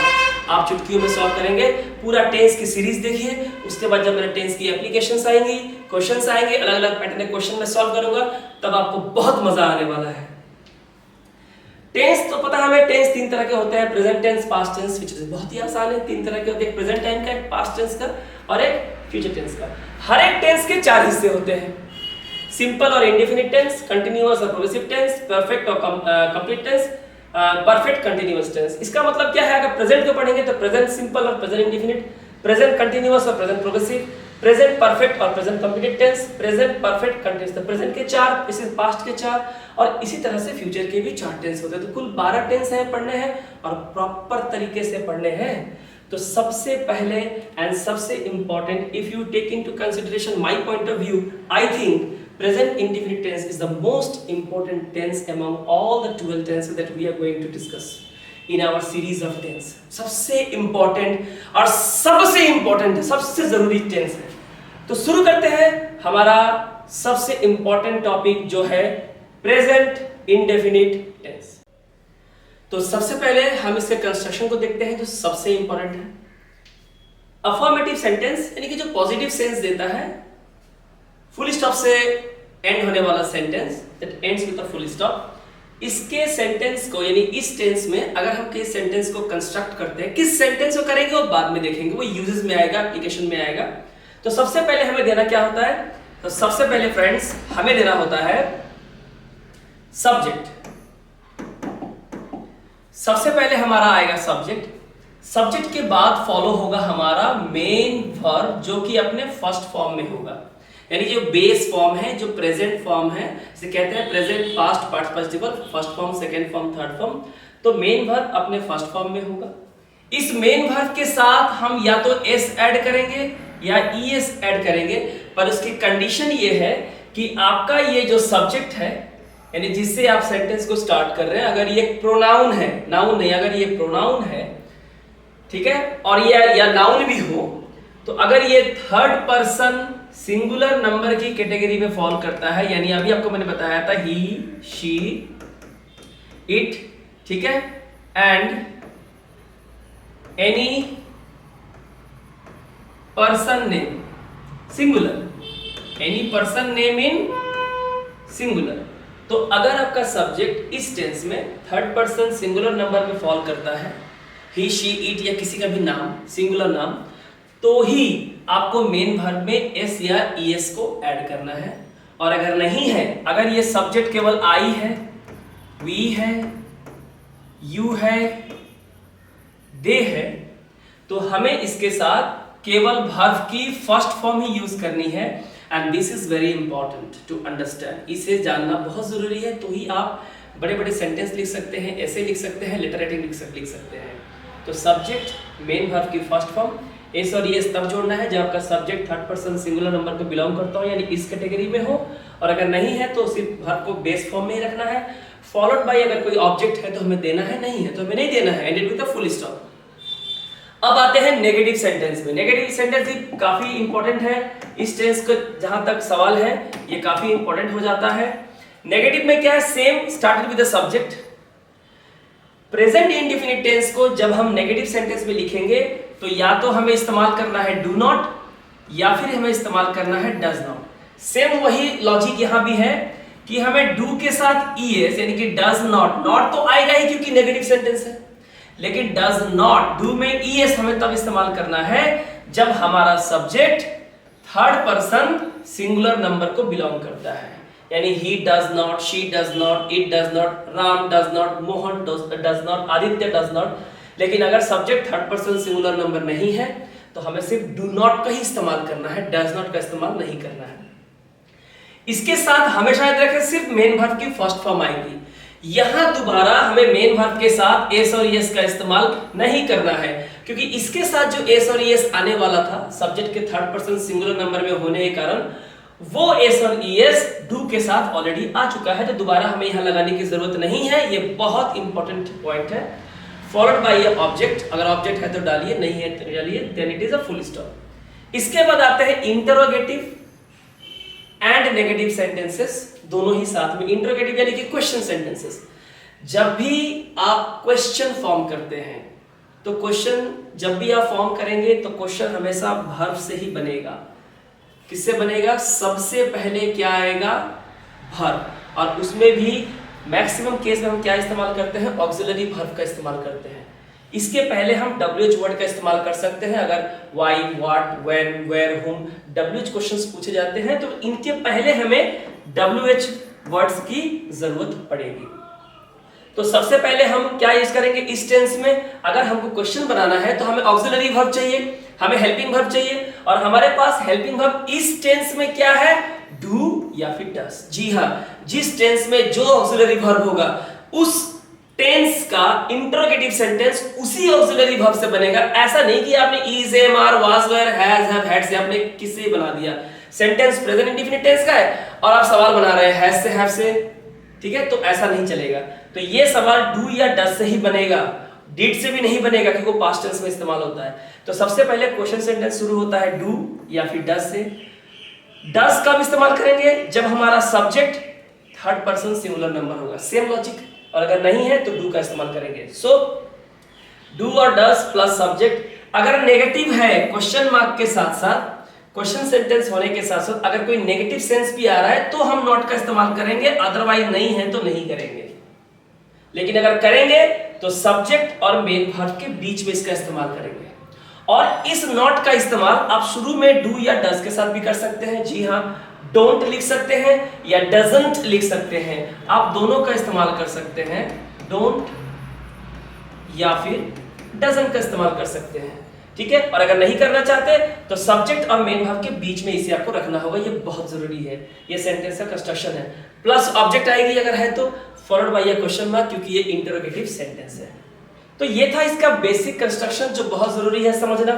आप चुटकियों में सॉल्व करेंगे। पूरा टेंस की सीरीज देखिए, उसके बाद जब मेरे टेंस की एप्लीकेशंस आएंगी, क्वेश्चंस आएंगे, अलग अलग पैटर्न के क्वेश्चन में सॉल्व करूंगा, तब आपको बहुत मजा आने वाला है। टेंस तो पता है हमें, टेंस 3 तरह के होते हैं, present tense, past tense, future. बहुत ही आसान है, 3 तरह के होते हैं, एक प्रेजेंट टाइम का, एक पास्ट टेंस का और एक फ्यूचर टेंस का। हर एक टेंस के 4 हिस्से होते हैं, सिंपल और इंडेफिनिट टेंस, कंटिन्यूअस और प्रोग्रेसिव टेंस, परफेक्ट और complete tense, perfect continuous tense. इसका मतलब क्या है, अगर प्रेजेंट को पढ़ेंगे तो प्रेजेंट सिंपल और प्रेजेंट इंडेफिनिट, प्रेजेंट कंटिन्यूअस और प्रेजेंट प्रोग्रेसिव, प्रेजेंट परफेक्ट और present complete tense, present perfect continuous. तो प्रेजेंट के 4, इसी पास्ट के 4 और इसी तरह से फ्यूचर के भी 4 टेंस होते हैं। तो कुल 12 टेंस हैं पढ़ने हैं और प्रॉपर तरीके से पढ़ने हैं। तो सबसे पहले एंड सबसे important, if you take into consideration my point of view, I think present indefinite tense is the most important tense among all the 12 tenses that we are going to discuss in our series of tense। सबसे important और सबसे important, सबसे जरूरी tense है। तो शुरू करते हैं हमारा सबसे important टॉपिक जो है present indefinite tense। तो सबसे पहले हम इसके कंस्ट्रक्शन को देखते हैं जो सबसे इंपॉर्टेंट है। अफर्मेटिव सेंटेंस यानी कि जो पॉजिटिव सेंस देता है, फुल स्टॉप से एंड होने वाला sentence that ends with a full stop. इसके सेंटेंस को यानी इस टेंस में अगर हम किस सेंटेंस को कंस्ट्रक्ट करते हैं, किस सेंटेंस को करेंगे वो बाद में देखेंगे, वो यूजेस में आएगा, एप्लीकेशन में आएगा। तो सबसे पहले हमें देना क्या होता है, तो सबसे पहले फ्रेंड्स हमें देना होता है सब्जेक्ट। सबसे पहले हमारा आएगा सब्जेक्ट। सब्जेक्ट के बाद फॉलो होगा हमारा मेन वर्ब, जो कि अपने फर्स्ट फॉर्म में होगा, यानी जो बेस फॉर्म है, जो प्रेजेंट फॉर्म है, इसे कहते हैं present, past participle, first form, second form, third form. तो मेन वर्ब अपने फर्स्ट फॉर्म में होगा। इस मेन वर्ब के साथ हम या तो एस ऐड करेंगे या ईएस ऐड करेंगे, पर उसकी कंडीशन ये है कि आपका ये जो सब्जेक्ट है, यानी जिससे आप सेंटेंस को स्टार्ट कर रहे हैं, अगर ये प्रोनाउन है, नाउन नहीं, अगर ये प्रोनाउन है, ठीक है, और ये या नाउन भी हो, तो अगर ये थर्ड पर्सन सिंगुलर नंबर की कैटेगरी में फॉल करता है, यानी अभी आपको मैंने बताया था ही, शी, इट, ठीक है, and any person name singular, any person name in singular. तो अगर आपका सब्जेक्ट इस टेंस में थर्ड पर्सन सिंगुलर नंबर में फॉल करता है, ही, शी, इट या किसी का भी नाम, सिंगुलर नाम, तो ही आपको मेन वर्ब में एस या ईएस को ऐड करना है। और अगर नहीं है, अगर ये सब्जेक्ट केवल आई है, वी है, यू है, दे है, तो हमें इसके साथ केवल वर्ब की फर्स्ट फॉर्म ही यूज करनी है। And this is very important to understand, इसे जानना बहुत जरूरी है। तो ही आप बड़े बड़े सेंटेंस लिख सकते हैं, ऐसे लिख सकते हैं, लेटर राइटिंग लिख सकते हैं। तो सब्जेक्ट, मेन वर्ब की फर्स्ट फॉर्म, एस और ईएस तब जोड़ना है जब आपका subject third person singular number को बिलोंग करता हो, यानी इस कैटेगरी में हो। और अगर नहीं है तो सिर्फ वर्ब को बेस फॉर्म में ही रखना है, फॉलोड बाय अगर कोई ऑब्जेक्ट है तो हमें देना है, नहीं है तो हमें नहीं देना है, ended with a full stop. अब आते हैं नेगेटिव सेंटेंस में। नेगेटिव सेंटेंस भी काफी इंपॉर्टेंट है। इस टेंस का जहां तक सवाल है ये काफी इंपॉर्टेंट हो जाता है। नेगेटिव में क्या है, same started with the subject. Present indefinite tense को जब हम नेगेटिव सेंटेंस में लिखेंगे तो या तो हमें इस्तेमाल करना है डू नॉट या फिर हमें इस्तेमाल करना है डज नॉट। सेम वही लॉजिक यहां भी है कि हमें डू के साथ ईएस यानी कि डज नॉट, नॉट तो आएगा ही क्योंकि नेगेटिव सेंटेंस है, लेकिन डज नॉट, डू में ईएस हमें तब इस्तेमाल करना है जब हमारा subject third person singular number को बिलोंग करता है, यानी he does not, she does not, it does not, Ram does not, Mohan does not, Aditya does not. लेकिन अगर subject third person singular number नहीं है तो हमें सिर्फ डू नॉट का ही इस्तेमाल करना है, डज नॉट का इस्तेमाल नहीं करना है। इसके साथ हमेशा याद रखें सिर्फ मेन वर्ब की फर्स्ट फॉर्म आएगी। यहां दोबारा हमें मेन वर्ब के साथ एस और एस का इस्तेमाल नहीं करना है, क्योंकि इसके साथ जो एस और एस आने वाला था सब्जेक्ट के थर्ड पर्सन सिंगुलर नंबर में होने के कारण वो एस और एस डू के साथ ऑलरेडी आ चुका है, तो दोबारा हमें यहां लगाने की जरूरत नहीं है। ये बहुत इंपॉर्टेंट पॉइंट है। फॉलोड बाय ए ऑब्जेक्ट, अगर ऑब्जेक्ट है तो डालिए, नहीं है तो डालिए, then it is a full stop. इसके बाद आते हैं इंटरोगेटिव एंड नेगेटिव सेंटेंसेस, दोनों ही साथ में। इंटरोगेटिव यानी कि क्वेश्चन सेंटेंसेस। जब भी आप क्वेश्चन फॉर्म करते हैं तो क्वेश्चन जब भी आप फॉर्म करेंगे तो क्वेश्चन हमेशा वर्ब से ही बनेगा। किससे बनेगा? सबसे पहले क्या आएगा? वर्ब। और उसमें भी मैक्सिमम केस में हम क्या इस्तेमाल करते हैं? ऑक्सिलरी वर्ब का इस्तेमाल करते हैं। इसके पहले हम WH वर्ड का इस्तेमाल कर सकते हैं। अगर वाई, व्हाट, व्हेन, वेयर, हुम WH क्वेश्चंस पूछे जाते हैं तो इनके पहले हमें WH वर्ड्स की जरूरत पड़ेगी। तो सबसे पहले हम क्या यूज करेंगे इस टेंस में? अगर हमको क्वेश्चन बनाना है तो हमें ऑक्सिलरी वर्ब चाहिए, हमें हेल्पिंग वर्ब चाहिए, और हमारे पास हेल्पिंग वर्ब इस टेंस में क्या है? डू या फिर डस। जी हाँ, जिस टेंस में जो ऑक्सिलरी वर्ब होगा उस टेंस का इंटरोगेटिव सेंटेंस उसी ऑक्सिलरी वर्ब से बनेगा। ऐसा नहीं कि आपने is, am, are, was, were, has, have, had से आपने किससे बना दिया। सेंटेंस प्रेजेंट इंडेफिनिट टेंस का है और आप सवाल बना रहे हैं हैज से, हैव से, ठीक है, तो ऐसा नहीं चलेगा। तो ये सवाल डू या डस से ही बनेगा, डिड से भी नहीं बनेगा क्योंकि वो पास्ट टेंस में इस्तेमाल होता है। तो सबसे पहले क्वेश्चन सेंटेंस शुरू होता है डू या फिर डस से। डस कब इस्तेमाल करेंगे? जब हमारा subject third person singular number होगा। Same logic. और अगर नहीं है तो डू का इस्तेमाल करेंगे। सो डू और डस प्लस सब्जेक्ट। अगर नेगेटिव है क्वेश्चन मार्क के साथ साथ, क्वेश्चन सेंटेंस होने के साथ साथ अगर कोई नेगेटिव सेंस भी आ रहा है तो हम नॉट का इस्तेमाल करेंगे, अदरवाइज नहीं है तो नहीं करेंगे। लेकिन अगर करेंगे तो सब्जेक्ट और मेन वर्ब के बीच में इसका इस्तेमाल करेंगे। और इस नॉट का इस्तेमाल आप शुरू में डू या डस के साथ भी कर सकते हैं। जी हाँ, डोंट लिख सकते हैं या डजंट लिख सकते हैं, आप दोनों का इस्तेमाल कर सकते हैं। डोंट या फिर डजंट का इस्तेमाल कर सकते हैं, ठीक है। और अगर नहीं करना चाहते तो सब्जेक्ट और मेन वर्ब के बीच में इसे आपको रखना होगा, ये बहुत जरूरी है। ये सेंटेंस का कंस्ट्रक्शन है। प्लस ऑब्जेक्ट आएगी अगर है तो, followed by a question mark, क्योंकि ये इंटरोगेटिव सेंटेंस है। तो ये था इसका बेसिक कंस्ट्रक्शन जो बहुत जरूरी है समझना।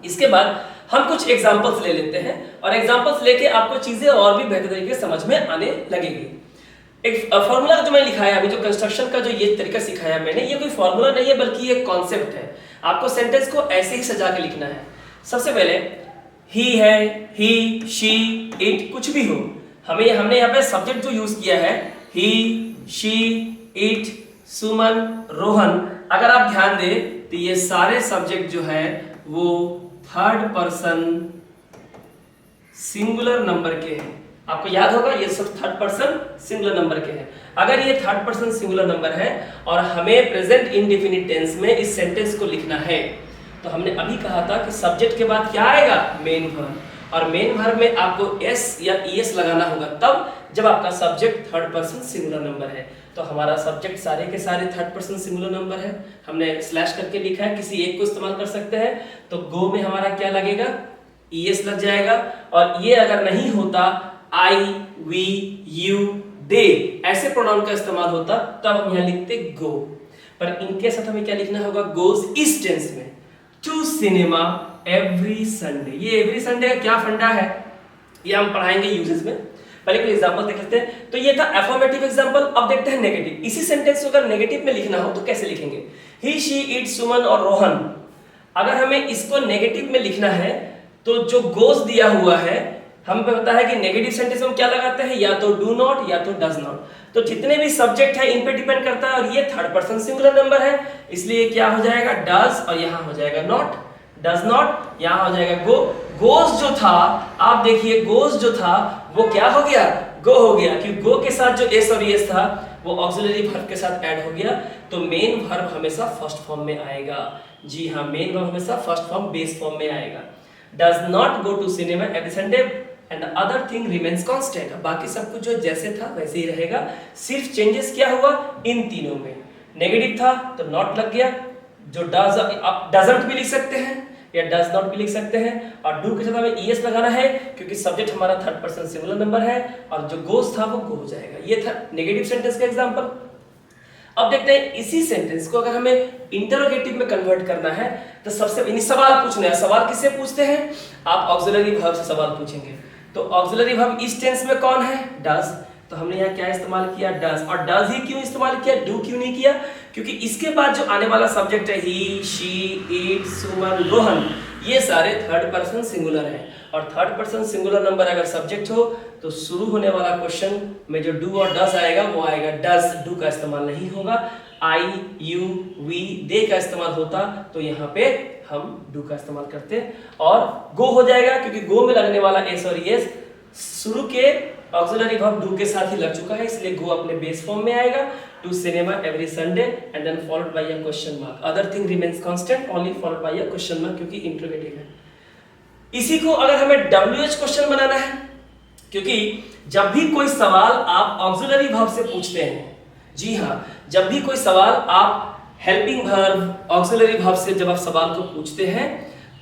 इसके बाद हम कुछ एग्जांपल्स ले लेते हैं और एग्जांपल्स लेके आपको चीजें और भी बेहतर तरीके से समझ में आने लगेगी। एक फॉर्मूला जो मैं लिखाया अभी, जो कंस्ट्रक्शन का जो ये तरीका सिखाया मैंने, ये कोई फॉर्मूला नहीं है बल्कि ये कॉन्सेप्ट है। आपको सेंटेंस को ऐसे ही सजा के लिखना है। सबसे पहले ही है, ही, शी, इट, कुछ भी हो, हमने यहाँ पे सब्जेक्ट जो यूज किया है ही, शी, इट, सुमन, रोहन, अगर आप ध्यान दें तो ये सारे सब्जेक्ट जो है वो थर्ड पर्सन सिंगुलर नंबर के हैं। आपको याद होगा ये सब थर्ड पर्सन सिंगुलर नंबर के हैं। अगर ये थर्ड पर्सन सिंगुलर नंबर है और हमें प्रेजेंट इंडेफिनिट टेंस में इस सेंटेंस को लिखना है तो हमने अभी कहा था कि सब्जेक्ट के बाद क्या आएगा? Main verb. और मेन वर्ब में आपको एस या ईएस लगाना होगा तब जब आपका subject third person singular number है। तो हमारा सब्जेक्ट सारे के सारे थर्ड पर्सन सिंगुलर नंबर है, हमने स्लैश करके लिखा है, किसी एक को इस्तेमाल कर सकते हैं। तो गो में हमारा क्या लगेगा? ईएस लग जाएगा। और ये अगर नहीं होता, आई, वी, यू, दे ऐसे प्रोनाउन का इस्तेमाल होता तब हम यहाँ लिखते गो। पर इनके साथ हमें क्या लिखना होगा? गोज इस टेंस में टू सिनेमा एवरी संडे। ये एवरी संडे का क्या फंडा है ये हम पढ़ाएंगे यूजेस में। पहले कोई एग्जांपल देख लेते हैं। तो ये था अफर्मेटिव एग्जांपल। अब देखते हैं नेगेटिव। इसी सेंटेंस को अगर नेगेटिव में लिखना हो तो कैसे लिखेंगे? ही, शी, इट, सुमन और रोहन। अगर हमें इसको नेगेटिव में लिखना है तो जो गोज दिया हुआ है हमें पता है कि नेगेटिव सेंटेंस में क्या लगाते हैं, या तो डू नॉट या तो डज नॉट। तो जितने भी सब्जेक्ट है इन पे डिपेंड करता है, और ये थर्ड पर्सन सिंगुलर नंबर है, इसलिए क्या हो जाएगा डज, और यहां हो जाएगा नॉट, डज नॉट, यहां हो जाएगा गो। गोज जो था, आप देखिए गोज जो था वो क्या हो गया, गो हो गया, क्योंकि गो के साथ जो एस और एस था वो ऑक्सिलरी वर्ब के साथ ऐड हो गया। तो मेन वर्ब हमेशा फर्स्ट फॉर्म में आएगा। जी हाँ, मेन वर्ब हमेशा फर्स्ट फॉर्म बेस फॉर्म में आएगा। Does not go to cinema every Sunday and other thing remains constant. बाकी सब कुछ जो जैसे था वैसे ही रहेगा, सिर्फ चेंजेस क्या हुआ इन तीनों में। नेगेटिव था तो नॉट लग गया, जो डज आप डजंट भी लिख सकते हैं या डज नॉट भी लिख सकते हैं, और डू के साथ हमें ईएस लगाना है क्योंकि सब्जेक्ट हमारा थर्ड पर्सन सिंगुलर नंबर है, और जो गोस था वो गो हो जाएगा। ये था नेगेटिव सेंटेंस का एग्जांपल। अब देखते हैं इसी सेंटेंस को अगर हमें इंटरोगेटिव में कन्वर्ट करना है तो सबसे सवाल पूछना है। सवाल किससे पूछते हैं, आप ऑक्सिलरी वर्ब से सवाल पूछेंगे। तो ऑक्सिलरी वर्ब इस टेंस में कौन है, डज। तो हमने यहाँ क्या इस्तेमाल किया, डज। और डज ही क्यों इस्तेमाल किया, डू क्यों नहीं किया, क्योंकि इसके बाद जो आने वाला सब्जेक्ट है ही, शी, इट, सुमन, रोहन, ये सारे थर्ड पर्सन सिंगुलर हैं, और थर्ड पर्सन सिंगुलर नंबर अगर सब्जेक्ट हो तो शुरू होने वाला क्वेश्चन में जो डू और डज आएगा वो आएगा डज। डू का इस्तेमाल नहीं होगा। आई, यू, वी, दे का इस्तेमाल होता तो यहाँ पे हम डू का इस्तेमाल करते, और गो हो जाएगा क्योंकि गो में लगने वाला एस और एस शुरू के ऑक्सिलरी वर्ब डू के साथ ही लग चुका है, इसलिए गो अपने बेस फॉर्म में आएगा। To cinema every Sunday and then followed by a question mark, other thing remains constant only followed by a question mark, क्योंकि इंटरोगेटिव है। इसी को अगर हमें WH क्वेश्चन बनाना है, क्योंकि जब भी कोई सवाल आप ऑक्सिलरी वर्ब से पूछते हैं, जी हाँ, जब भी कोई सवाल आप हेल्पिंग वर्ब ऑक्सिलरी वर्ब से जब आप सवाल को पूछते हैं,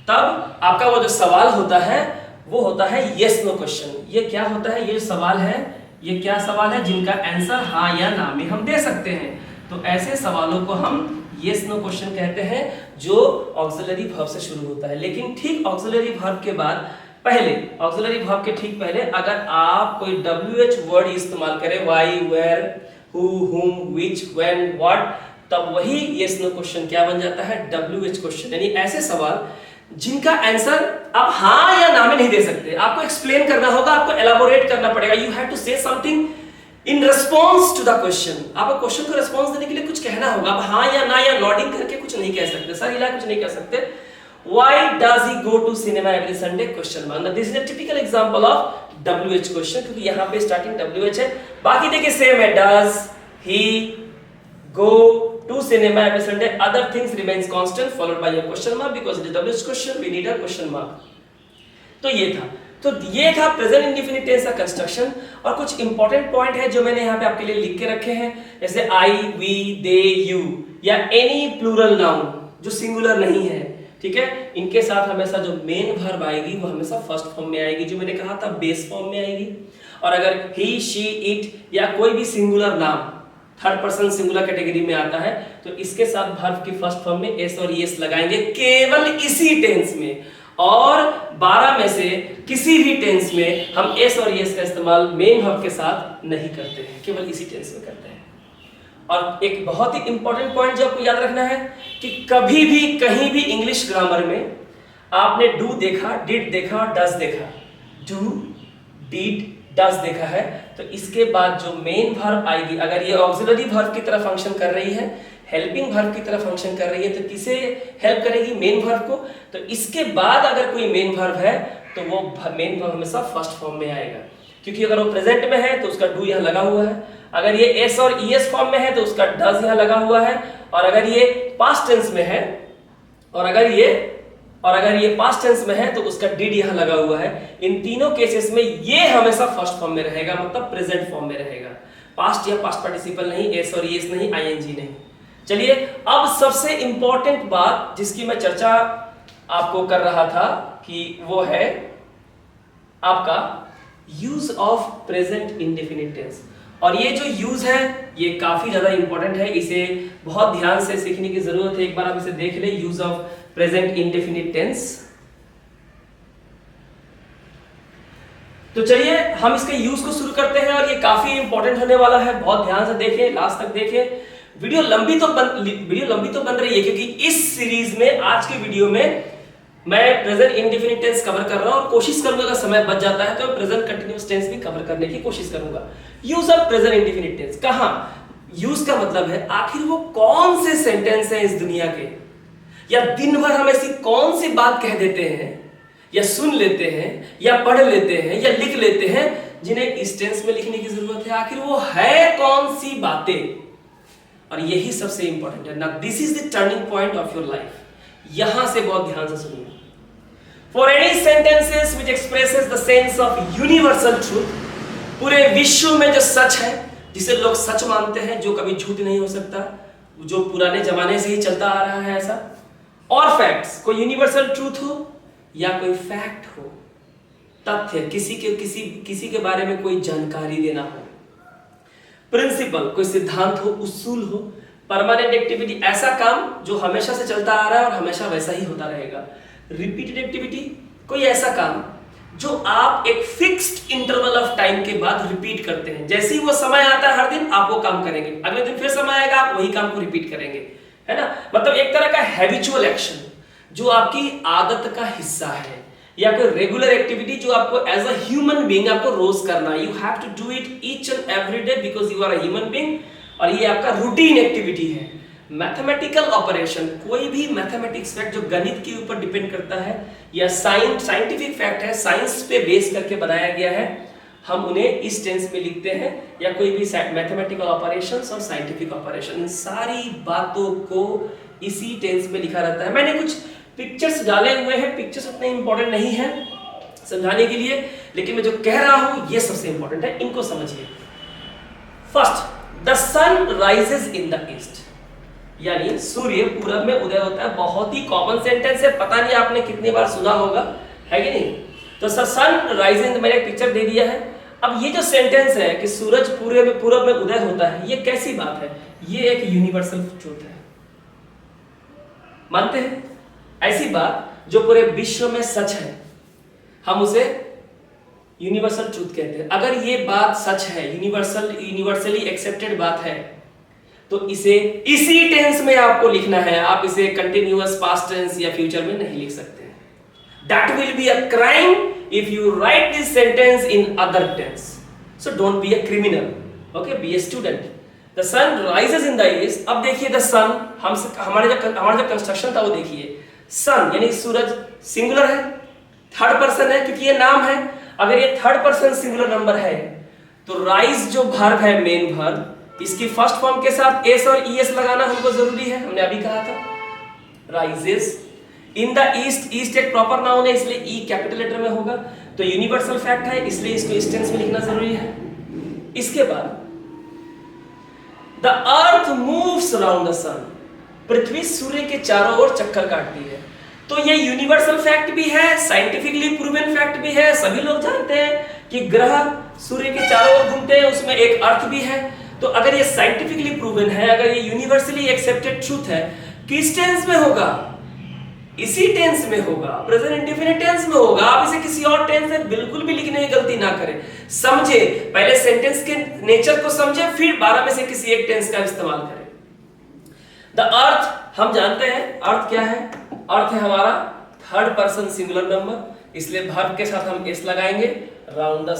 तब आपका वो जो सवाल होता है वो होता है यस नो क्वेश्चन। ये क्या होता है, ये सवाल है, ये क्या सवाल है जिनका आंसर हाँ या ना में हम दे सकते हैं। तो ऐसे सवालों को हम यस नो क्वेश्चन कहते हैं जो ऑक्सिलरी वर्ब से शुरू होता है। लेकिन ठीक ऑक्सिलरी वर्ब के बाद पहले, ऑक्सिलरी वर्ब के ठीक पहले अगर आप कोई WH वर्ड इस्तेमाल करें, व्हाई, वेयर, हु, हुम, व्हिच, व्हेन, व्हाट, तब वही यस नो क्वेश्चन क्या बन जाता है, WH क्वेश्चन। यानी ऐसे सवाल जिनका आंसर आप हाँ या ना में नहीं दे सकते, आपको एक्सप्लेन करना होगा, आपको एलाबोरेट करना पड़ेगा। You have to say something in response to the question. आपको क्वेश्चन को रिस्पॉन्स देने के लिए कुछ कहना होगा। आप हाँ या ना या नॉडिंग करके कुछ नहीं कह सकते, सर हिला कुछ नहीं कह सकते। Why does he go to cinema every Sunday? Question mark. Now this is a typical example of WH question, क्योंकि यहाँ पे स्टार्टिंग WH है, बाकी देखिए सेम है, does he go to cinema every Sunday, other things remains constant followed by a question mark because it is WH question, we need a question mark. तो ये था प्रेजेंट इंडेफिनिट टेंस का construction. और कुछ important point है जो मैंने यहाँ पे आपके लिए लिख के रखे हैं, जैसे आई, वी, दे, यू या एनी प्लूरल नाउन जो सिंगुलर नहीं है, ठीक है, इनके साथ हमेशा जो मेन वर्ब आएगी वो हमेशा फर्स्ट फॉर्म में आएगी, जो मैंने कहा था बेस फॉर्म में आएगी। और अगर ही, शी, इट या कोई भी सिंगुलर नाम थर्ड पर्सन सिंगुलर कैटेगरी में आता है तो इसके साथ वर्ब की फर्स्ट फॉर्म में एस और एस लगाएंगे केवल इसी टेंस में, और 12 में से किसी भी टेंस में हम एस और एस का इस्तेमाल मेन वर्ब के साथ नहीं करते हैं, केवल इसी टेंस में करते हैं। और एक बहुत ही इंपॉर्टेंट पॉइंट जो आपको याद रखना है कि कभी भी कहीं भी इंग्लिश ग्रामर में आपने डू देखा, डिड देखा और डज देखा, डू, डिड, डज देखा है, तो इसके बाद जो मेन वर्ब आएगी, अगर ये ऑक्सिलरी वर्ब की तरह फंक्शन कर रही है, हेल्पिंग वर्ब की तरह फंक्शन कर रही है, तो किसे हेल्प करेगी, मेन वर्ब को। तो इसके बाद अगर कोई मेन वर्ब है तो वो मेन वर्ब हमेशा फर्स्ट फॉर्म में आएगा, क्योंकि अगर वो प्रेजेंट में है तो उसका डू यहाँ लगा हुआ है, अगर ये एस और ईएस फॉर्म में है तो उसका डज यहाँ लगा हुआ है, और अगर ये पास्ट टेंस में है और अगर ये पास्ट टेंस में है तो उसका डिड यहाँ लगा हुआ है। इन तीनों केसेस में ये हमेशा फर्स्ट फॉर्म में रहेगा, मतलब प्रेजेंट फॉर्म में रहेगा, पास्ट या पास्ट पार्टिसिपल नहीं, एस और ईएस नहीं, आईएनजी नहीं। चलिए अब सबसे इंपॉर्टेंट बात जिसकी मैं चर्चा आपको कर रहा था कि वो है आपका use of present indefinite tense. और ये जो यूज है ये काफी ज्यादा इंपॉर्टेंट है, इसे बहुत ध्यान से सीखने की जरूरत है। एक बार आप इसे देख ले, use of present indefinite tense. तो चलिए हम इसके यूज को शुरू करते हैं, और ये काफी इंपॉर्टेंट होने वाला है, बहुत ध्यान से देखें, लास्ट तक देखें। वीडियो लंबी तो बन रही है, क्योंकि इस सीरीज में आज के वीडियो में मैं प्रेजेंट इंडेफिनिट टेंस कवर कर रहा हूं और कोशिश करूंगा अगर समय बच जाता है तो मैं प्रेजेंट कंटीन्यूअस टेंस भी कवर करने की कोशिश करूंगा। Use of present indefinite tense कहां यूज का मतलब है आखिर वो कौन से सेंटेंस हैं इस दुनिया के, या दिन भर हम ऐसी कौन सी बात कह देते हैं या सुन लेते हैं या पढ़ लेते हैं या लिख लेते हैं जिन्हें इस टेंस में लिखने की जरूरत है। आखिर वो है कौन सी बातें, और यही सबसे इंपॉर्टेंट है ना। This is the turning point of your life. यहां से बहुत ध्यान से सुनिए। For any sentences which expresses the sense of universal truth, पूरे विश्व में जो सच है, जिसे लोग सच मानते हैं, जो कभी झूठ नहीं हो सकता, जो पुराने जमाने से ही चलता आ रहा है ऐसा, और फैक्ट्स, कोई यूनिवर्सल ट्रूथ हो या कोई फैक्ट हो, तथ्य, किसी के बारे में कोई जानकारी देना हो, प्रिंसिपल, कोई सिद्धांत हो, उसूल हो, परमानेंट एक्टिविटी, ऐसा काम जो हमेशा से चलता आ रहा है और हमेशा वैसा ही होता रहेगा, रिपीटेड एक्टिविटी, कोई ऐसा काम जो आप एक फिक्स्ड इंटरवल ऑफ टाइम के बाद रिपीट करते हैं। जैसे ही वो समय आता है हर दिन आप वो काम करेंगे, अगले दिन फिर समय आएगा आप वही काम को रिपीट करेंगे, है ना। मतलब एक तरह का हैबिचुअल एक्शन जो आपकी आदत का हिस्सा है, या कोई रेगुलर एक्टिविटी जो आपको एज अ ह्यूमन बीइंग आपको रोज करना है। You have to do it each and every day because you are a human being, और ये आपका रूटीन एक्टिविटी है। मैथमेटिकल ऑपरेशन, कोई भी मैथमेटिक्स फैक्ट जो गणित के ऊपर डिपेंड करता है या साइंटिफिक फैक्ट है, साइंस पे बेस करके बनाया गया है, हम उन्हें इस टेंस में लिखते हैं। या कोई भी मैथमेटिकल ऑपरेशंस और साइंटिफिक ऑपरेशन, इन सारी बातों को इसी टेंस में लिखा रहता है। मैंने कुछ पिक्चर्स डाले हुए हैं, पिक्चर्स उतने इंपॉर्टेंट नहीं है समझाने के लिए, लेकिन मैं जो कह रहा हूं ये सबसे इंपॉर्टेंट है, इनको समझिए। First, the sun rises in the east, यानी सूर्य पूरब में उदय होता है। बहुत ही कॉमन सेंटेंस है, पता नहीं आपने कितनी बार सुना होगा, है कि नहीं। तो सन राइजेस इन, मैंने एक पिक्चर दे दिया है। अब ये जो सेंटेंस है कि सूरज पूरब में उदय होता है, ये कैसी बात है? ये एक यूनिवर्सल ट्रूथ है, मानते हैं? ऐसी बात जो पूरे विश्व में सच है, हम उसे यूनिवर्सल ट्रूथ कहते हैं। अगर ये बात सच है, यूनिवर्सली एक्सेप्टेड बात है, तो इसे इसी टेंस में आपको लिखना है। आप इसे कंटिन्यूअस पास्ट टेंस या फ्यूचर में नहीं लिख सकते। That will be a crime if you write this sentence in other tense. So don't be a criminal, okay, be a student. The sun rises in the east. अब देखिए the सन, हमारे जो construction था वो देखिए। सन यानी सूरज सिंगुलर है, third person है क्योंकि ये नाम है। अगर ये थर्ड पर्सन सिंगुलर नंबर है तो राइज जो वर्ब है, मेन वर्ब, इसकी फर्स्ट फॉर्म के साथ एस और ईएस लगाना हमको जरूरी है, हमने अभी कहा था। Rises in the east, east एक प्रॉपर नाउन है इसलिए ई कैपिटल लेटर में होगा। तो यूनिवर्सल फैक्ट है इसलिए इसको इस टेंस में लिखना जरूरी है। इसके बाद the earth moves around the sun, पृथ्वी सूर्य के चारों ओर चक्कर काटती है। तो ये यूनिवर्सल फैक्ट भी है, साइंटिफिकली प्रूवन फैक्ट भी है। सभी लोग जानते हैं कि ग्रह सूर्य के चारों ओर घूमते हैं, उसमें एक अर्थ भी है। तो अगर ये साइंटिफिकली प्रूवन है, अगर ये यूनिवर्सली एक्सेप्टेड ट्रूथ है, किस टेंस में होगा? इसी टेंस में होगा, प्रेजेंट इंडेफिनिट टेंस में होगा। आप इसे किसी और टेंस में बिल्कुल भी लिखने की गलती ना करें। समझे, पहले सेंटेंस के नेचर को समझे, फिर 12 में से किसी एक टेंस का इस्तेमाल करें। द अर्थ, हम जानते हैं अर्थ क्या है। अर्थ है हमारा थर्ड पर्सन सिंगुलर नंबर, इसलिए वर्ब के साथ हम एस लगाएंगे। Round the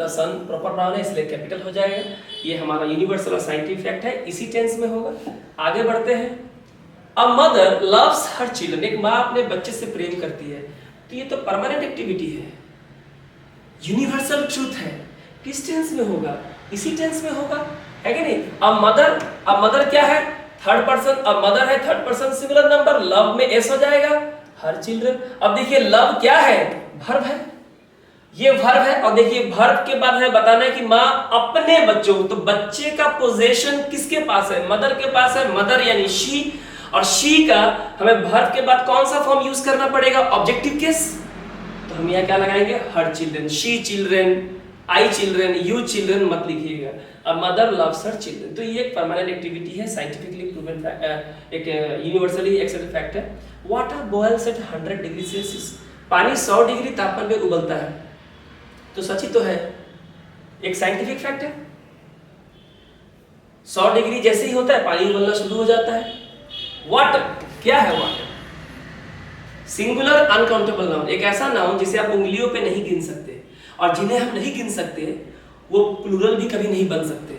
sun proper noun है इसलिए कैपिटल हो जाएगा। ये हमारा यूनिवर्सल और साइंटिफिक फैक्ट है, इसी टेंस में होगा। आगे बढ़ते हैं। A mother loves her children, एक माँ अपने बच्चे से प्रेम करती है। तो ये तो परमानेंट एक्टिविटी है, यूनिवर्सल ट्रूथ है। किस टेंस में होगा? इसी टेंस में होगा, है कि नहीं। अ मदर क्या है? Third person. अब मदर है third person singular number, love में एस हो जाएगा, हर चिल्ड्रन। अब देखिए लव क्या है? वर्ब है, ये वर्ब है। और देखिए वर्ब के बाद है बताना है कि माँ अपने बच्चों, तो बच्चे का पोजेशन किसके पास है? मदर के पास है। मदर यानी शी, और शी का हमें वर्ब के बाद कौन सा फॉर्म यूज करना पड़ेगा? Objective case. तो हम यहाँ क्या लगाएंगे? Her children, she children, I children, you children मत लिखिएगा। अब मदर लव्स हर चिल्ड्रन, तो ये एक परमानेंट एक्टिविटी है, साइंटिफिकली प्रूवन एक यूनिवर्सली एक्सेप्टेड फैक्ट है। Water boils at 100 degree Celsius, पानी 100 डिग्री तापमान पे उबलता है। तो सच ही तो है, एक साइंटिफिक फैक्ट है। 100 डिग्री जैसे ही होता है पानी उबलना शुरू हो जाता है। वाटर क्या है? वाटर सिंगुलर अनकाउंटेबल नाउन एक ऐसा नाउन जिसे आप उंगलियों पे नहीं गिन सकते, और जिन्हें हम नहीं गिन सकते वो प्लूरल भी कभी नहीं बन सकते,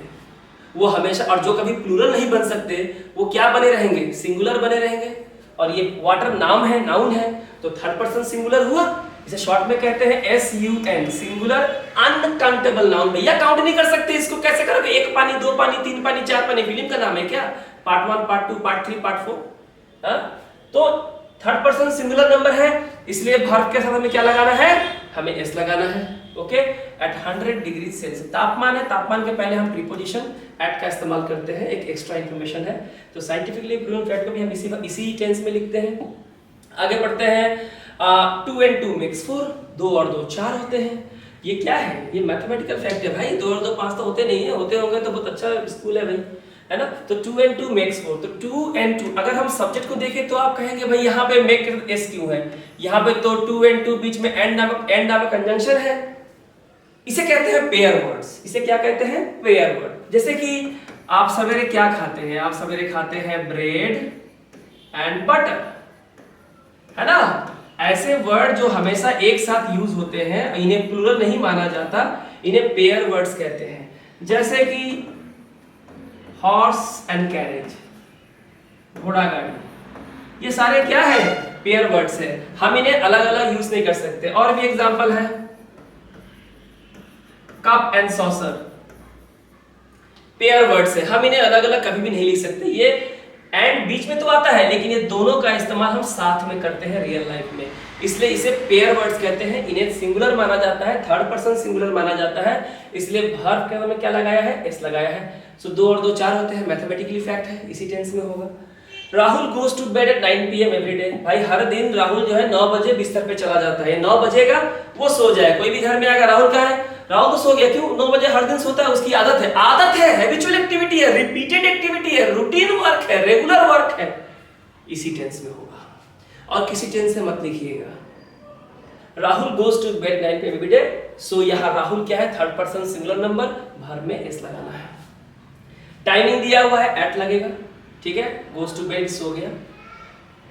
वो हमेशा, और जो कभी प्लूरल नहीं बन सकते वो क्या बने रहेंगे, सिंगुलर बने रहेंगे। और ये वाटर नाम है, नाउन है, तो थर्ड पर्सन सिंगुलर हुआ, इसे शॉर्ट में कहते हैं SUN, सिंगुलर अनकाउंटेबल नाउन। भैया काउंट नहीं कर सकते, इसको कैसे करोगे, 1 पानी 2 पानी 3 पानी 4 पानी, फिल्म का नाम है क्या, पार्ट 1 पार्ट 2 पार्ट 3 पार्ट 4। तो थर्ड पर्सन सिंगुलर नंबर है, इसलिए वर्ब के साथ हमें क्या लगाना है, हमें S लगाना है। ओके, एट 100 डिग्री सेल्सियस तापमान है, तापमान के पहले हम प्रीपोजिशन एट का इस्तेमाल करते हैं, एक एक्स्ट्रा इंफॉर्मेशन है। तो साइंटिफिकली प्रूवन फैक्ट को भी हम इसी टेंस में लिखते हैं। आगे बढ़ते हैं, 2 and 2 makes 4, 2 और 2 4 होते हैं। ये क्या है, ये मैथमेटिकल फैक्ट है भाई, 2 और 2 5 तो होते नहीं है, होते होंगे तो बहुत अच्छा स्कूल है भाई, है ना। तो 2 and 2 makes 4, तो 2 and 2, अगर हम सब्जेक्ट को देखें तो आप कहेंगे भाई यहाँ पे मेक S क्यों है, यहाँ पे तो 2 and 2 बीच में एंड नामक कंजंक्शन है, इसे कहते हैं पेयर वर्ड्स। इसे क्या कहते हैं, पेयर वर्ड। जैसे कि आप सवेरे क्या खाते हैं, आप सवेरे खाते हैं ब्रेड एंड बटर, है ना। ऐसे वर्ड जो हमेशा एक साथ यूज होते हैं, इन्हें प्लूरल नहीं माना जाता, इन्हें पेयर वर्ड्स कहते हैं। जैसे कि हॉर्स एंड कैरेज, घोड़ा गाड़ी, ये सारे क्या है, पेयर वर्ड्स है, हम इन्हें अलग अलग यूज नहीं कर सकते। और भी एग्जांपल है, cup and saucer, pair words है, हम इन्हें अलग अलग कभी भी नहीं लिख सकते। ये एंड बीच में तो आता है, लेकिन ये दोनों का इस्तेमाल हम साथ में करते हैं रियल लाइफ में, इसलिए इसे पेयर वर्ड्स कहते हैं। इन्हें सिंगुलर माना जाता है, थर्ड पर्सन सिंगुलर माना जाता है, इसलिए वर्ब के में क्या लगाया है, S लगाया है। सो 2 और 2 4 होते हैं, मैथमेटिकली फैक्ट है, इसी टेंस में होगा। Rahul goes to bed at 9 PM every day, भाई हर दिन राहुल जो है 9 बजे बिस्तर पे चला जाता है, 9 बजेगा वो सो जाए। कोई भी घर में आएगा, राहुल कहाँ है, राहुल तो सो गया, क्यों, 9 बजे हर दिन सोता है, उसकी आदत है, आदत है, हैबिचुअल एक्टिविटी है, रिपीटेड एक्टिविटी है, रूटीन वर्क है, रेगुलर वर्क है, इसी टेंस में होगा। और किसी टेंस से मत लिखिएगा। Rahul goes to bed 9 PM every day, so यहाँ राहुल क्या है, third person singular number, verb में S लगाना है। टाइमिंग दिया हुआ है, एट लगेगा, ठीक है, गोज टू बेड सो गया।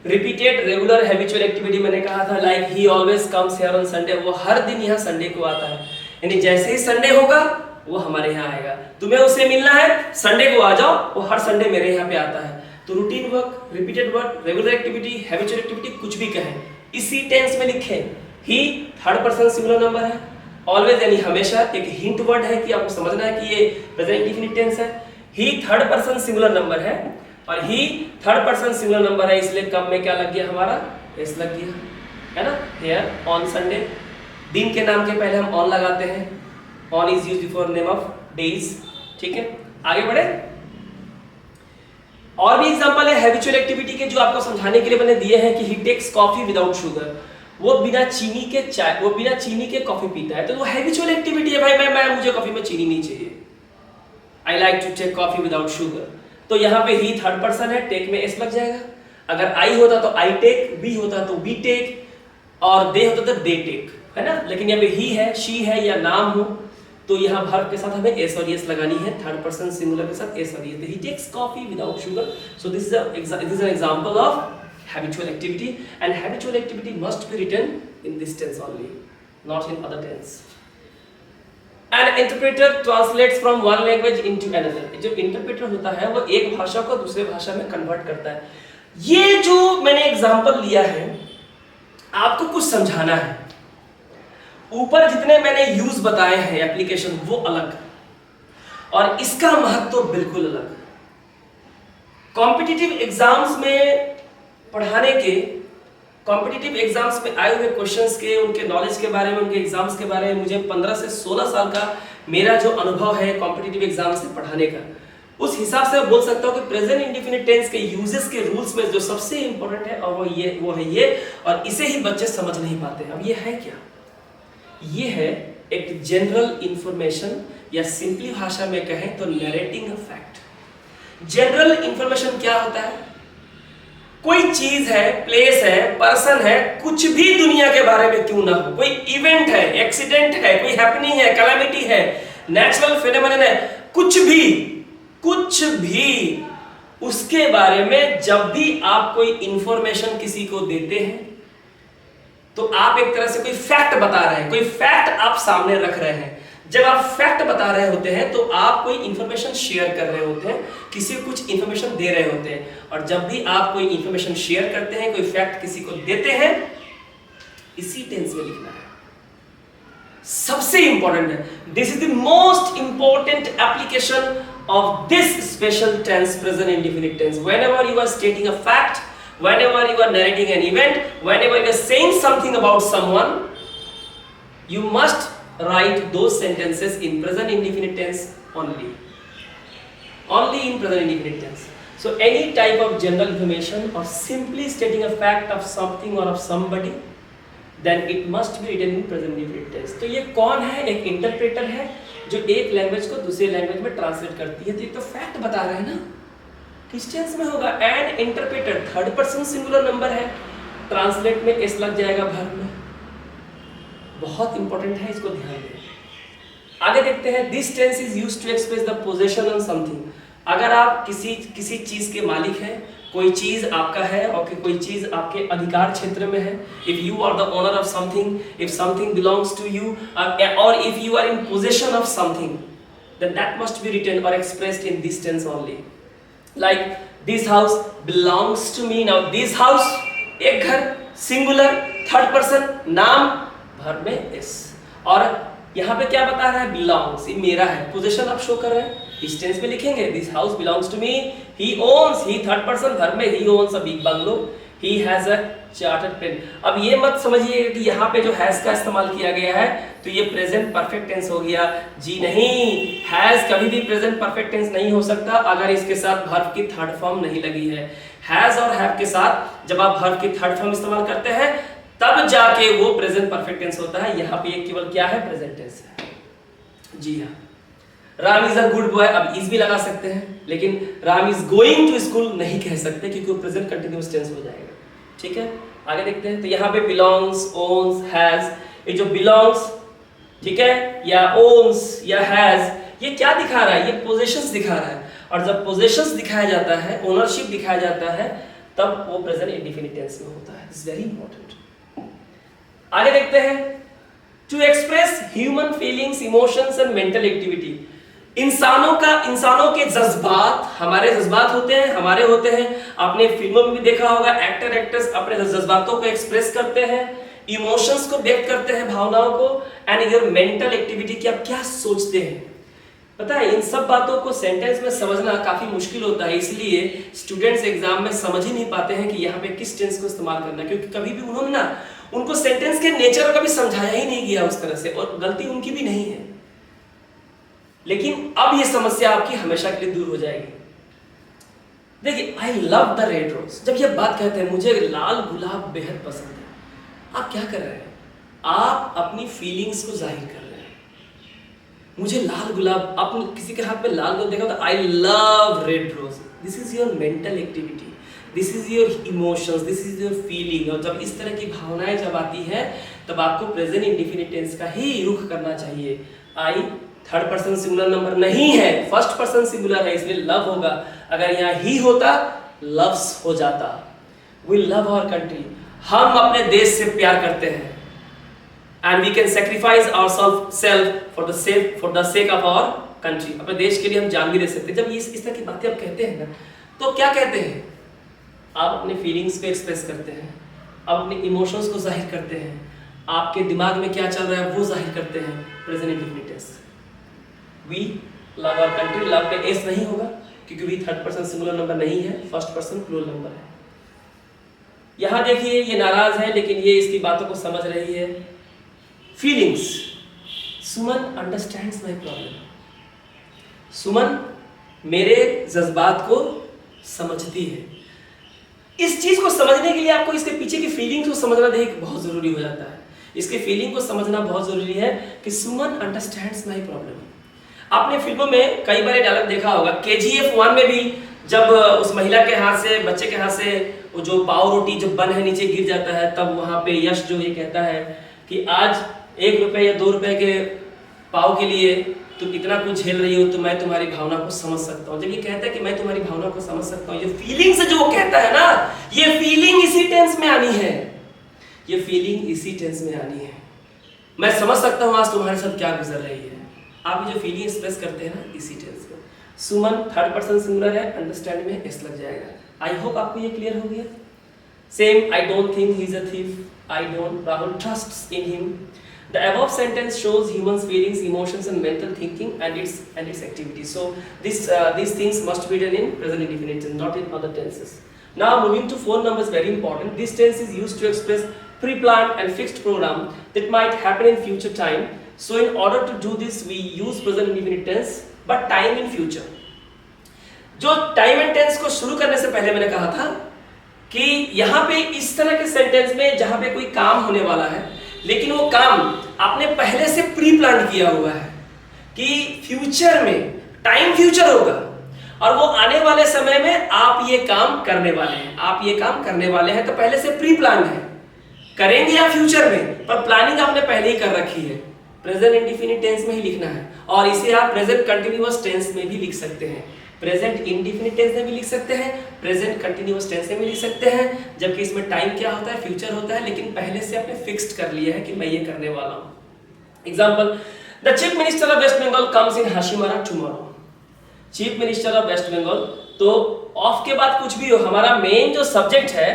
रिपीटेड रेगुलर हैबिचुअल एक्टिविटी मैंने कहा था, like he always comes here on Sunday, वो हर दिन यहाँ संडे को आता है, यानी जैसे ही संडे होगा वो हमारे यहाँ आएगा। तुम्हें उससे मिलना है, संडे को आ जाओ, वो हर संडे मेरे यहाँ पे आता है। तो routine work, repeated work, regular activity, habitual activity, कुछ भी कहें, इसी टेंस में लिखें। ही थर्ड पर्सन सिंगुलर नंबर है, ऑलवेज यानी हमेशा एक हिंट वर्ड है कि आपको समझना है कि ये प्रेजेंट इंडेफिनिट टेंस है। ही थर्ड पर्सन सिंगुलर नंबर है, और ही थर्ड पर्सन सिंगुलर नंबर है, इसलिए कब में क्या लग गया, हमारा S लग गया, है ना। हियर ऑन संडे, दिन के नाम के पहले हम ऑन लगाते हैं, on is used before name of days, ठीक है। आगे बढ़े, और भी एग्जांपल है हैबिचुअल एक्टिविटी के जो आपको समझाने के लिए मैंने दिए हैं कि ही टेक्स कॉफी विदाउट शुगर, वो बिना चीनी के चाय, वो बिना चीनी के कॉफी पीता है, तो वो हैबिचुअल एक्टिविटी है भाई, मैं मुझे कॉफी में चीनी नहीं चाहिए, I like to take coffee without sugar. तो यहाँ पे ही थर्ड पर्सन है, टेक में S लग जाएगा। अगर आई होता तो आई टेक, बी होता तो बी टेक, और दे होता तो दे टेक, है ना। लेकिन यहाँ पे ही है, शी है या नाम हो, तो यहाँ वर्ब के साथ हमें S और S लगानी है, थर्ड पर्सन सिंगुलर के साथ S और S। He takes coffee without sugar, so this is an example of habitual activity, and habitual activity must be written in this tense only, not in other tense. An interpreter translates from one language into another. जो interpreter होता है वो एक भाषा को दूसरे भाषा में कन्वर्ट करता है। ये जो मैंने एग्जांपल लिया है, आपको कुछ समझाना है। ऊपर जितने मैंने यूज बताए हैं एप्लीकेशन, वो अलग, और इसका महत्व बिल्कुल अलग। कॉम्पिटिटिव एग्जाम्स में पढ़ाने के, कॉम्पिटिटिव एग्जाम्स में आए हुए क्वेश्चंस के, उनके नॉलेज के बारे में, उनके एग्जाम्स के बारे में मुझे 15 से 16 साल का मेरा जो अनुभव है कॉम्पिटिटिव एग्जाम से पढ़ाने का, उस हिसाब से बोल सकता हूँ कि प्रेजेंट इंडेफिनिट टेंस के यूजेस के रूल्स में जो सबसे इंपॉर्टेंट है, और वो है ये, और इसे ही बच्चे समझ नहीं पाते। अब ये है क्या, ये है एक जनरल इंफॉर्मेशन, या सिंपली भाषा में कहें तो narrating a fact. General information क्या होता है, कोई चीज है, प्लेस है, पर्सन है, कुछ भी दुनिया के बारे में क्यों ना हो, कोई इवेंट है, एक्सीडेंट है, कोई हैपनिंग है, कैलामिटी है, नेचुरल फिनोमेनन है, कुछ भी उसके बारे में जब भी आप कोई इंफॉर्मेशन किसी को देते हैं, तो आप एक तरह से कोई फैक्ट बता रहे हैं, कोई फैक्ट आप सामने रख रहे हैं। जब आप फैक्ट बता रहे होते हैं तो आप कोई इंफॉर्मेशन शेयर कर रहे होते हैं, किसी को कुछ इंफॉर्मेशन दे रहे होते हैं। और जब भी आप कोई इंफॉर्मेशन शेयर करते हैं, कोई फैक्ट किसी को देते हैं, इसी टेंस में लिखना है। सबसे इंपॉर्टेंट है, this is the most important application of this special tense, present indefinite tense. Whenever you are stating a fact, whenever you are narrating an event, whenever you are saying something about someone, you must write those sentences in present indefinite tense only in present indefinite tense. So any type of general information or simply stating a fact of something or of somebody, then it must be written in present indefinite tense. तो ये कौन है? एक interpreter है जो एक language को दूसरे लैंग्वेज में ट्रांसलेट करती है। तो एक तो फैक्ट बता रहे हैं ना, किस टेंस में होगा? And interpreter third person singular number है, ट्रांसलेट में एस लग जाएगा वर्ब में। बहुत इंपॉर्टेंट है, इसको ध्यान दें। आगे देखते हैं, this tense is used to express the possession on something. अगर आप किसी चीज के मालिक हैं, कोई चीज आपका है और कोई चीज आपके अधिकार क्षेत्र में है, if you are the owner of something, if something belongs to you, और if you are in possession of something, then that must be written और expressed in this tense only. Like this house belongs to me. Now this house, एक घर, singular, third person, नाम, verb में is। और यहाँ पे क्या बता रहा है? belongs, ये मेरा है, पोजीशन आप शो कर रहे हैं, इस टेंस में लिखेंगे this house belongs to me, he owns, he third person, verb में he owns a big bungalow, he has a chartered pen। अब ये मत समझिए कि यहाँ पे जो has का इस्तेमाल किया गया है तो ये प्रेजेंट परफेक्ट टेंस हो गया। जी नहीं, has कभी भी प्रेजेंट परफेक्ट टेंस नहीं हो सकता अगर इसके साथ वर्ब की थर्ड फॉर्म नहीं लगी है। has और have के साथ जब आप वर्ब की थर्ड फॉर्म इस्तेमाल करते हैं तब जाके वो प्रेजेंट परफेक्ट टेंस होता है। यहाँ पे ये केवल क्या है? प्रेजेंट टेंस है। जी हाँ, Ram is a good boy, अब इज भी लगा सकते हैं, लेकिन Ram is going to school नहीं कह सकते क्योंकि वो प्रेजेंट कंटिन्यूअस टेंस हो जाएगा। ठीक है, आगे देखते हैं। तो यहाँ पे बिलोंग्स, ओन्स, हैज, ये जो बिलोंग्स, ठीक है, या ओन्स या हैज, ये क्या दिखा रहा है? ये पोजेशंस दिखा रहा है। और जब पोजेशंस दिखाया जाता है, ओनरशिप दिखाया जाता है, तब वो प्रेजेंट इंडेफिनिट टेंस में होता है। It's very important. आगे देखते हैं, to express human feelings, emotions and mental activity. इंसानों के जज्बात, हमारे जज्बात होते हैं, हमारे होते हैं। आपने फिल्मों में भी देखा होगा, एक्टर एक्ट्रेस अपने जज्बातों को एक्सप्रेस करते हैं, इमोशंस को व्यक्त करते हैं, भावनाओं को, एंड योर मेंटल एक्टिविटी की आप क्या सोचते हैं। पता है, इन सब बातों को सेंटेंस में समझना काफी मुश्किल होता है, इसलिए स्टूडेंट्स एग्जाम में समझ ही नहीं पाते हैं कि यहाँ पे किस टेंस को इस्तेमाल करना है, क्योंकि कभी भी उन्होंने ना उनको सेंटेंस के नेचर का भी समझाया ही नहीं गया उस तरह से, और गलती उनकी भी नहीं है। लेकिन अब ये समस्या आपकी हमेशा के लिए दूर हो जाएगी। देखिए, I love the red rose, जब ये बात कहते हैं मुझे लाल गुलाब बेहद पसंद है, आप क्या कर रहे हैं? आप अपनी फीलिंग्स को जाहिर कर रहे हैं। मुझे लाल गुलाब, आपने किसी के हाथ में लाल गुलाब देखा तो I love red rose, this is your mental activity, this is your emotions, this is your feeling. और जब इस तरह की भावनाएं जब आती हैं तब आपको प्रेजेंट इंडेफिनिट टेंस का ही रुख करना चाहिए। आई थर्ड पर्सन सिंगुलर नंबर नहीं है, फर्स्ट पर्सन सिंगुलर है, इसलिए लव होगा। अगर यहाँ ही होता लव्स हो जाता। वी लव आवर कंट्री, हम अपने देश से प्यार करते हैं, and we can sacrifice ourselves for the sake of our country. अपने देश के लिए हम जान भी दे सकते हैं। जब इस तरह की बातें आप कहते हैं ना, तो क्या कहते हैं? आप अपने फीलिंग्स को एक्सप्रेस करते हैं, आप अपने इमोशंस को जाहिर करते हैं, आपके दिमाग में क्या चल रहा है वो जाहिर करते हैं। Present indefinite tense, we love our country, love पे एस नहीं होगा क्योंकि we third person singular number नहीं है, फर्स्ट पर्सन प्लूरल नंबर है। यहां देखिए, ये नाराज है लेकिन ये इसकी बातों को समझ रही है। Feelings, Suman understands my problem, Suman मेरे जज्बात को समझती है। इस चीज को समझने के लिए आपको इसके पीछे की फीलिंग्स को समझना बहुत जरूरी हो जाता है। इसके फीलिंग को समझना बहुत जरूरी है कि सुमन अंडरस्टैंड्स माई प्रॉब्लम। आपने फिल्मों में कई बार डायलॉग देखा होगा, KGF 1 में भी जब उस महिला के हाथ से, बच्चे के हाथ से वो जो पाव रोटी जब बन है नीचे गिर जाता है, तब वहां पे यश जो ये कहता है कि आज 1 रुपए या 2 रुपए के पाव के लिए तुम इतना कुछ झेल रही हो, तो मैं तुम्हारी भावना को समझ सकता हूँ। जब ये कहता है कि मैं तुम्हारी भावना को समझ सकता हूँ, ये फीलिंग से जो वो कहता है ना, ये फीलिंग इसी टेंस में आनी है। ये फीलिंग इसी टेंस में आनी है। मैं समझ सकता हूँ आज तुम्हारे साथ क्या गुजर रही है। आप जो फीलिंग एक्सप्रेस करते हैं ना इसी टेंस में। सुमन थर्ड पर्सन सिंगुलर है, अंडरस्टैंड में एस लग जाएगा। आई होप आपको ये क्लियर हो गया। Same, I don't think he is a thief, I don't, Rahul trusts in him. The above sentence shows humans' feelings, emotions, and mental thinking and its activities. So these things must be done in present indefinite tense, not in other tenses. Now moving to phone number is very important. This tense is used to express pre-planned and fixed program that might happen in future time. So in order to do this, we use present indefinite tense, but time in future. जो time and tense को शुरू करने से पहले मैंने कहा था कि यहाँ पे इस तरह के सेंटेंस में जहाँ पे कोई काम होने वाला है, लेकिन वो काम आपने पहले से प्री प्लान किया हुआ है कि फ्यूचर में टाइम फ्यूचर होगा और वो आने वाले समय में आप ये काम करने वाले हैं, आप ये काम करने वाले हैं, तो पहले से प्री प्लान है। करेंगे या फ्यूचर में, पर प्लानिंग आपने पहले ही कर रखी है। प्रेजेंट इंडेफिनिट टेंस में ही लिखना है और इसे आप प्रेजेंट कंटिन्यूअस टेंस में भी लिख सकते हैं, प्रेजेंट इंडेफिनिट टेंस में भी लिख सकते हैं, प्रेजेंट कंटिन्यूअस टेंस में भी लिख सकते हैं। जबकि इसमें टाइम क्या होता है, फ्यूचर होता है, लेकिन पहले से आपने फिक्स्ड कर लिया है कि मैं ये करने वाला हूं। Example, the chief minister of West Bengal comes in Hashimara tomorrow. Chief minister of West Bengal, तो ऑफ के बाद कुछ भी हो, हमारा मेन जो सब्जेक्ट है,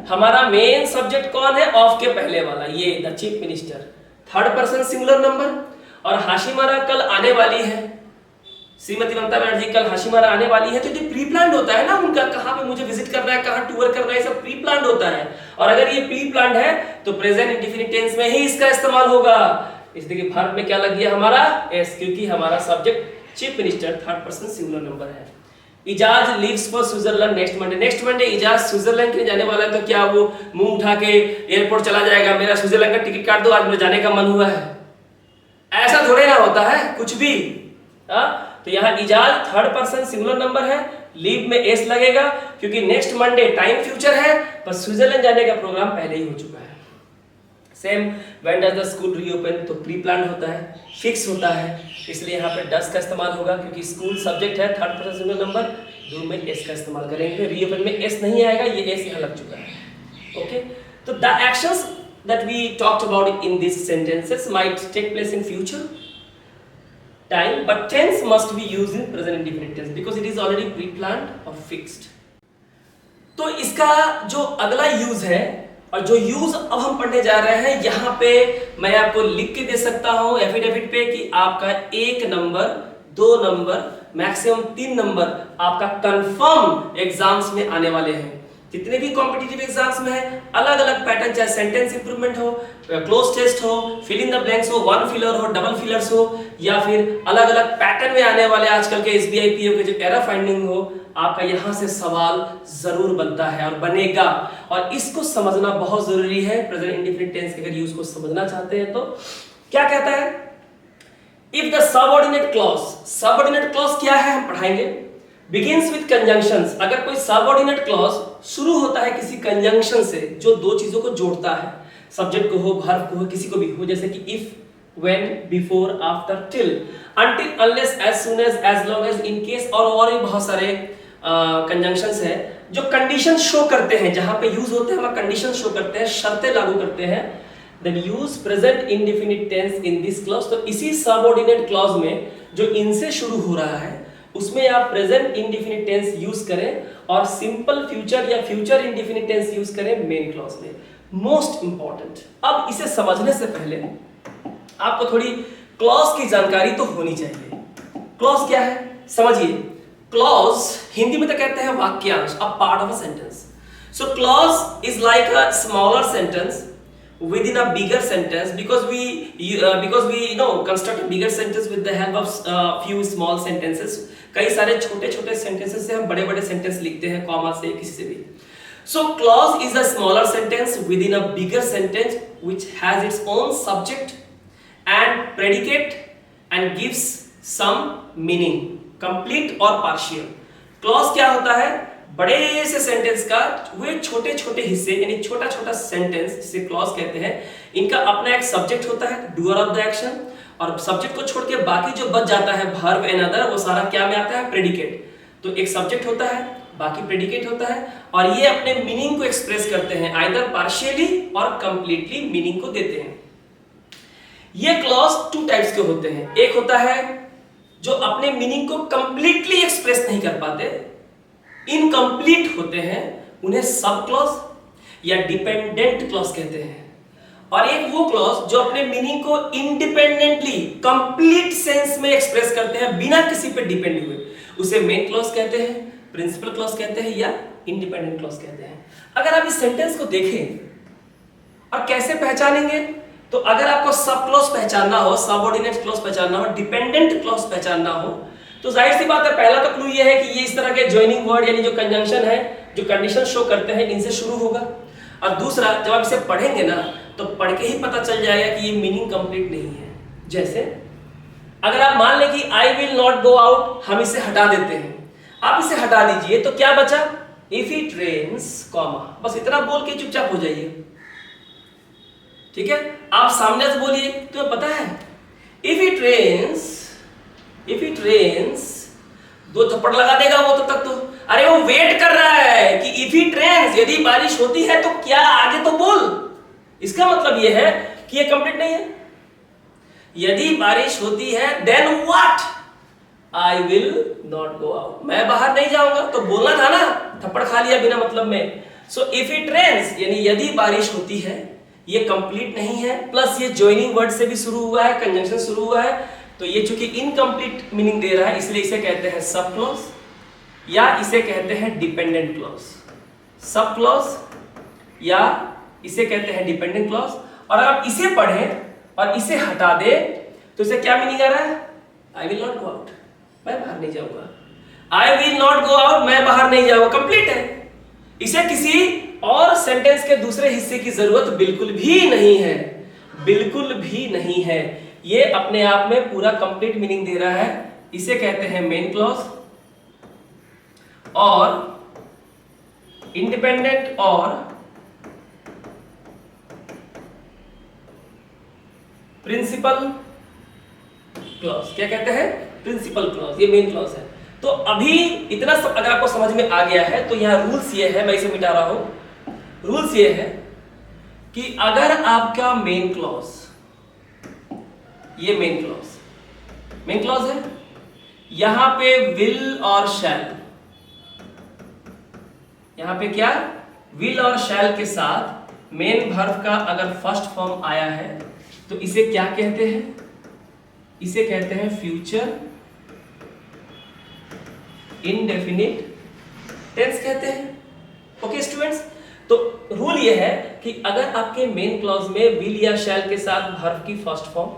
हमारा मेन सब्जेक्ट कौन है, ऑफ के पहले वाला, ये the chief minister, third person singular number. और हाशिमारा कल आने वाली है, श्रीमती ममता बनर्जी कल हाशिमारा आने वाली है, तो ये प्री प्लान्ड होता है ना उनका, कहाँ पे मुझे विजिट करना है, कहाँ टूर करना है, सब प्री प्लान्ड होता है। और अगर ये प्री प्लान्ड है तो प्रेजेंट इंडेफिनिट टेंस में ही इसका इस्तेमाल होगा। इसलिए वर्ब में क्या लग गया हमारा, एस, क्योंकि हमारा subject chief minister third person singular number है। Ijaz leaves for Switzerland next Monday. Next Monday Ijaz Switzerland के लिए जाने वाला है, तो क्या वो मुंह उठा के एयरपोर्ट चला जाएगा, मेरा स्विट्जरलैंड का टिकट काट दो, आज मुझे जाने का मन हुआ है? ऐसा थोड़े ना होता है कुछ भी। तो यहाँ इजाज थर्ड पर्सन सिंगुलर नंबर है, लीव में एस लगेगा क्योंकि नेक्स्ट मंडे टाइम फ्यूचर है, पर स्विट्जरलैंड जाने का प्रोग्राम पहले ही हो चुका है। Same, when does the school reopen, तो प्री प्लान होता है, फिक्स होता है, इसलिए यहाँ पे डज का इस्तेमाल होगा क्योंकि स्कूल सब्जेक्ट है, थर्ड पर्सन सिंगुलर नंबर, दो में एस का इस्तेमाल करेंगे। रीओपन में एस नहीं आएगा, ये एस यहाँ लग चुका है। ओके, तो the actions that we talked about in these sentences might take place in future time, but tense must be used in present indefinite tense because it is already pre-planned or fixed. तो इसका जो अगला use है और जो use अब हम पढ़ने जा रहे हैं, यहाँ पे मैं आपको लिख के दे सकता हूँ एफिडेविट पे कि आपका 1 नंबर, 2 नंबर, मैक्सिमम 3 नंबर आपका कंफर्म एग्जाम्स में आने वाले हैं। जितने भी कॉम्पिटिटिव एग्जाम्स में है, अलग अलग पैटर्न, चाहे सेंटेंस इंप्रूवमेंट हो, क्लोज टेस्ट हो, फिल इन द ब्लैंक्स हो, वन फिलर हो, डबल फिलर्स हो, या फिर अलग अलग पैटर्न में आने वाले आजकल के एसबीआई पीओ के जो एरर फाइंडिंग हो, आपका यहाँ से सवाल जरूर बनता है और बनेगा, और इसको समझना बहुत जरूरी है। प्रेजेंट इंडेफिनिट टेंस के अगर यूज को समझना चाहते हैं तो क्या कहता है, if the subordinate clause, subordinate clause क्या है हम पढ़ाएंगे, begins with conjunctions। अगर कोई सबऑर्डिनेट क्लॉज शुरू होता है किसी कंजंक्शन से जो दो चीजों को जोड़ता है, सब्जेक्ट को हो, वर्ब को हो, किसी को भी हो, जैसे कि if, when, before, after, till, until, unless, as soon as long as, in case, और भी बहुत सारे कंजंक्शंस है जो कंडीशन शो करते हैं, जहां पे यूज होते हैं वहां कंडीशन शो करते हैं, शर्तें लागू करते हैं, then use present indefinite tense in this clause। तो इसी सबऑर्डिनेट क्लॉज में जो इनसे शुरू हो रहा है उसमें आप प्रेजेंट इंडेफिनिट टेंस यूज करें और सिंपल फ्यूचर या फ्यूचर इंडेफिनिट टेंस यूज करें मेन क्लॉज में। मोस्ट इंपॉर्टेंट, अब इसे समझने से पहले आपको थोड़ी क्लॉज की जानकारी तो होनी चाहिए। क्लॉज क्या है समझिए। क्लॉज हिंदी में तो कहते हैं वाक्यांश, a part of a sentence. So clause is like a smaller sentence within a bigger sentence because we construct a bigger sentence with the help of few small sentences। कई सारे छोटे छोटे sentences से हम बड़े बड़े sentence लिखते हैं, कॉमा से, किसी से भी। So clause is a smaller sentence within a bigger sentence which has its own subject and predicate and gives some meaning, complete or partial। clause क्या होता है, बड़े से सेंटेंस का वे छोटे छोटे हिस्से, यानी छोटा छोटा सेंटेंस जिसे क्लॉज कहते हैं, इनका अपना एक सब्जेक्ट होता है, डूअर ऑफ द एक्शन, और सब्जेक्ट को छोड़ के बाकी जो बच जाता है वर्ब एंड अदर, वो सारा क्या में आता है, प्रेडिकेट। तो एक सब्जेक्ट होता है, बाकी प्रेडिकेट होता है, और ये अपने मीनिंग को एक्सप्रेस करते हैं, आइदर पार्शियली और कंप्लीटली मीनिंग को देते हैं। ये क्लॉज टू टाइप्स के होते हैं। एक होता है जो अपने मीनिंग को कंप्लीटली एक्सप्रेस नहीं कर पाते, इनकम्प्लीट होते हैं, उन्हें सब क्लॉज या डिपेंडेंट क्लॉज कहते हैं। और एक वो क्लॉज जो अपने मीनिंग को इंडिपेंडेंटली कंप्लीट सेंस में एक्सप्रेस करते हैं, बिना किसी पे डिपेंड हुए, उसे मेन क्लॉज कहते हैं, प्रिंसिपल क्लॉज कहते हैं या इंडिपेंडेंट क्लॉज कहते हैं। अगर आप इस सेंटेंस को देखें और कैसे पहचानेंगे, तो अगर आपको सब क्लॉज पहचानना हो, सबऑर्डिनेट क्लॉज पहचानना हो, डिपेंडेंट क्लॉज पहचानना हो, तो जाहिर सी बात है पहला तो क्लू ये है कि ये इस तरह के जॉइनिंग वर्ड यानी जो कंजंक्शन है, जो कंडीशन शो करते हैं, इनसे शुरू होगा। और दूसरा, जब आप इसे पढ़ेंगे ना तो पढ़ के ही पता चल जाएगा कि ये मीनिंग कंप्लीट नहीं है। जैसे अगर आप मान लें कि आई विल नॉट गो आउट, हम इसे हटा देते हैं, आप इसे हटा दीजिए तो क्या बचा, इफ इट रेन्स, कॉमा, बस इतना बोल के चुपचाप हो जाइए। ठीक है, आप सामने से बोलिए, तुम्हें पता है इफ इट रेन्स, दो थप्पड़ लगा देगा वो, तब तक तो अरे वो वेट कर रहा है कि इफ इट रेन्स, यदि बारिश होती है तो क्या, आगे तो बोल। इसका मतलब ये है कि ये कंप्लीट नहीं है। यदि बारिश होती है then what, I will not go out, मैं बाहर नहीं जाऊंगा, तो बोलना था ना, थप्पड़ खा लिया बिना मतलब में। सो इफ इट रेन्स यानी यदि बारिश होती है, ये कंप्लीट नहीं है, प्लस ये जॉइनिंग वर्ड से भी शुरू हुआ है, कंजंक्शन शुरू हुआ है, तो ये चूंकि इनकम्प्लीट मीनिंग दे रहा है, इसलिए इसे कहते हैं सब क्लॉज या इसे कहते हैं डिपेंडेंट क्लॉज। सब क्लॉज या इसे कहते हैं डिपेंडेंट क्लॉज। और अगर आप इसे पढ़ें और इसे हटा दे तो इसे क्या मीनिंग आ रहा है, आई विल नॉट गो आउट, मैं बाहर नहीं जाऊंगा, आई विल नॉट गो आउट, मैं बाहर नहीं जाऊंगा, कंप्लीट है। इसे किसी और सेंटेंस के दूसरे हिस्से की जरूरत बिल्कुल भी नहीं है, बिल्कुल भी नहीं है। ये अपने आप में पूरा कंप्लीट मीनिंग दे रहा है। इसे कहते हैं मेन क्लॉज और इंडिपेंडेंट और प्रिंसिपल क्लॉज। क्या कहते हैं, प्रिंसिपल क्लॉज, ये मेन क्लॉज है। तो अभी इतना सब अगर आपको समझ में आ गया है तो यहां रूल्स ये है, मैं इसे मिटा रहा हूं। रूल्स ये है कि अगर आपका मेन क्लॉज, ये मेन क्लॉज है, यहां पे विल और शैल, यहां पे क्या, विल और शैल के साथ मेन वर्ब का अगर फर्स्ट फॉर्म आया है तो इसे क्या कहते हैं, इसे कहते हैं फ्यूचर इंडेफिनिट टेंस कहते हैं। ओके स्टूडेंट्स, तो रूल ये है कि अगर आपके मेन क्लॉज में विल या शैल के साथ वर्ब की फर्स्ट फॉर्म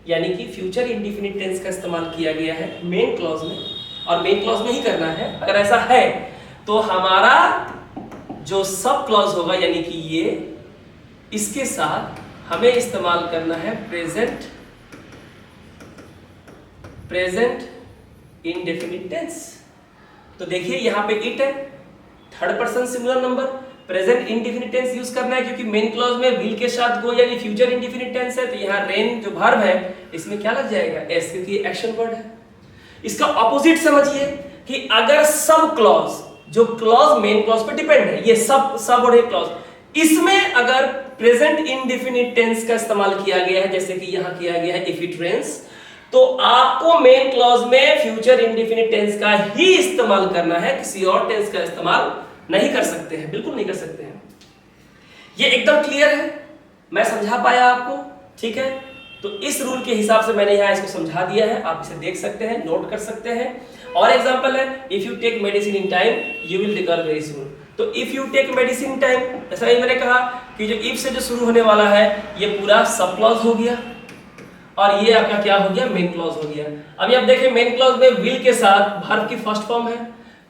यानी कि फ्यूचर इंडेफिनिट टेंस का इस्तेमाल किया गया है मेन क्लॉज में, और मेन क्लॉज में ही करना है, अगर ऐसा है तो हमारा जो सब क्लॉज होगा यानी कि ये, इसके साथ हमें इस्तेमाल करना है प्रेजेंट इंडेफिनिट टेंस। तो देखिए यहां पे इट है, third person singular number, present indefinite tense use करना है क्योंकि मेन क्लॉज में विल के साथ गो यानी फ्यूचर इंडेफिनिट टेंस है, तो यहां रेन जो वर्ब है इसमें क्या लग जाएगा, एस, क्योंकि एक्शन वर्ड है। इसका ऑपोजिट समझिए कि अगर सब क्लॉज, जो क्लॉज मेन क्लॉज पे डिपेंड है, ये सबऑर्डिनेट क्लॉज, इसमें अगर प्रेजेंट इंडेफिनिट टेंस का इस्तेमाल किया गया है, जैसे कि यहां किया गया है इफ इट रेन्स, तो आपको मेन क्लॉज में फ्यूचर इंडेफिनिट टेंस का ही इस्तेमाल करना है, किसी और टेंस का इस्तेमाल नहीं कर सकते हैं, बिल्कुल नहीं कर सकते हैं। ये एकदम क्लियर है, मैं समझा पाया आपको, ठीक है। तो इस रूल के हिसाब से मैंने यहाँ इसको समझा दिया है, आप इसे देख सकते हैं, नोट कर सकते हैं। और एग्जांपल है, if you take medicine in time you will recover very soon. तो if you take medicine in time, जैसा ही मैंने कहा कि जो इफ से जो शुरू होने वाला है ये पूरा सब क्लॉज हो गया और ये आपका क्या हो गया, मेन क्लॉज हो गया। अभी आप देखिए मेन क्लॉज में विल के साथ वर्ब की फर्स्ट फॉर्म है,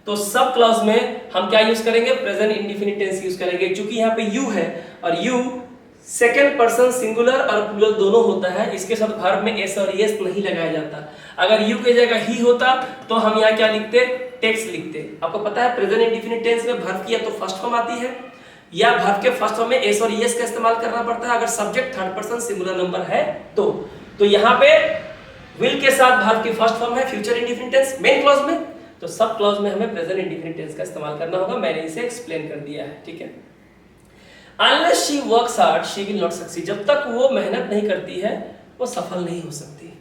तो सब क्लॉज में हम क्या यूज करेंगे, प्रेजेंट इंडेफिनिट टेंस यूज करेंगे। क्योंकि यहाँ पे यू है और यू सेकंड पर्सन सिंगुलर और प्लूरल दोनों होता है, इसके साथ वर्ब में एस और एस नहीं लगाया जाता। अगर यू की जगह ही होता तो हम यहाँ क्या लिखते, टेक्स्ट लिखते। आपको पता है प्रेजेंट इंडेफिनिट टेंस में वर्ब की या तो फर्स्ट फॉर्म आती है या वर्ब के फर्स्ट फॉर्म में एस और एस का इस्तेमाल करना पड़ता है, अगर subject third person singular number है तो यहाँ पे विल के साथ वर्ब की फर्स्ट फॉर्म है future indefinite tense main clause में, तो सब क्लॉज में हमें प्रेजेंट इंडेफिनिट टेंस का इस्तेमाल करना होगा। मैंने इसे एक्सप्लेन कर दिया है, ठीक है। Unless she works hard, she will not succeed. जब तक वो मेहनत नहीं करती है वो सफल नहीं हो सकती।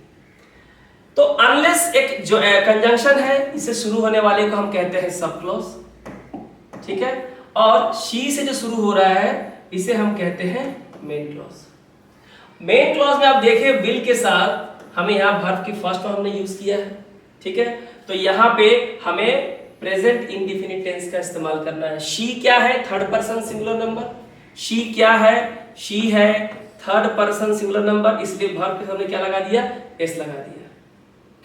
तो अनलेस एक जो कंजंक्शन है, इसे शुरू होने वाले को हम कहते हैं सब क्लॉज, ठीक है। और शी से जो शुरू हो रहा है इसे हम कहते हैं मेन क्लॉज। मेन क्लॉज में आप देखें विल के साथ हमें यहाँ वर्ब की फर्स्ट फॉर्म हमने यूज किया है, ठीक है। तो यहाँ पे हमें प्रेजेंट इंडेफिनिट टेंस का इस्तेमाल करना है। शी क्या है? Third person singular number. She क्या है? शी है थर्ड पर्सन सिंगुलर नंबर, इसलिए वर्ब के सामने क्या लगा दिया? एस लगा दिया।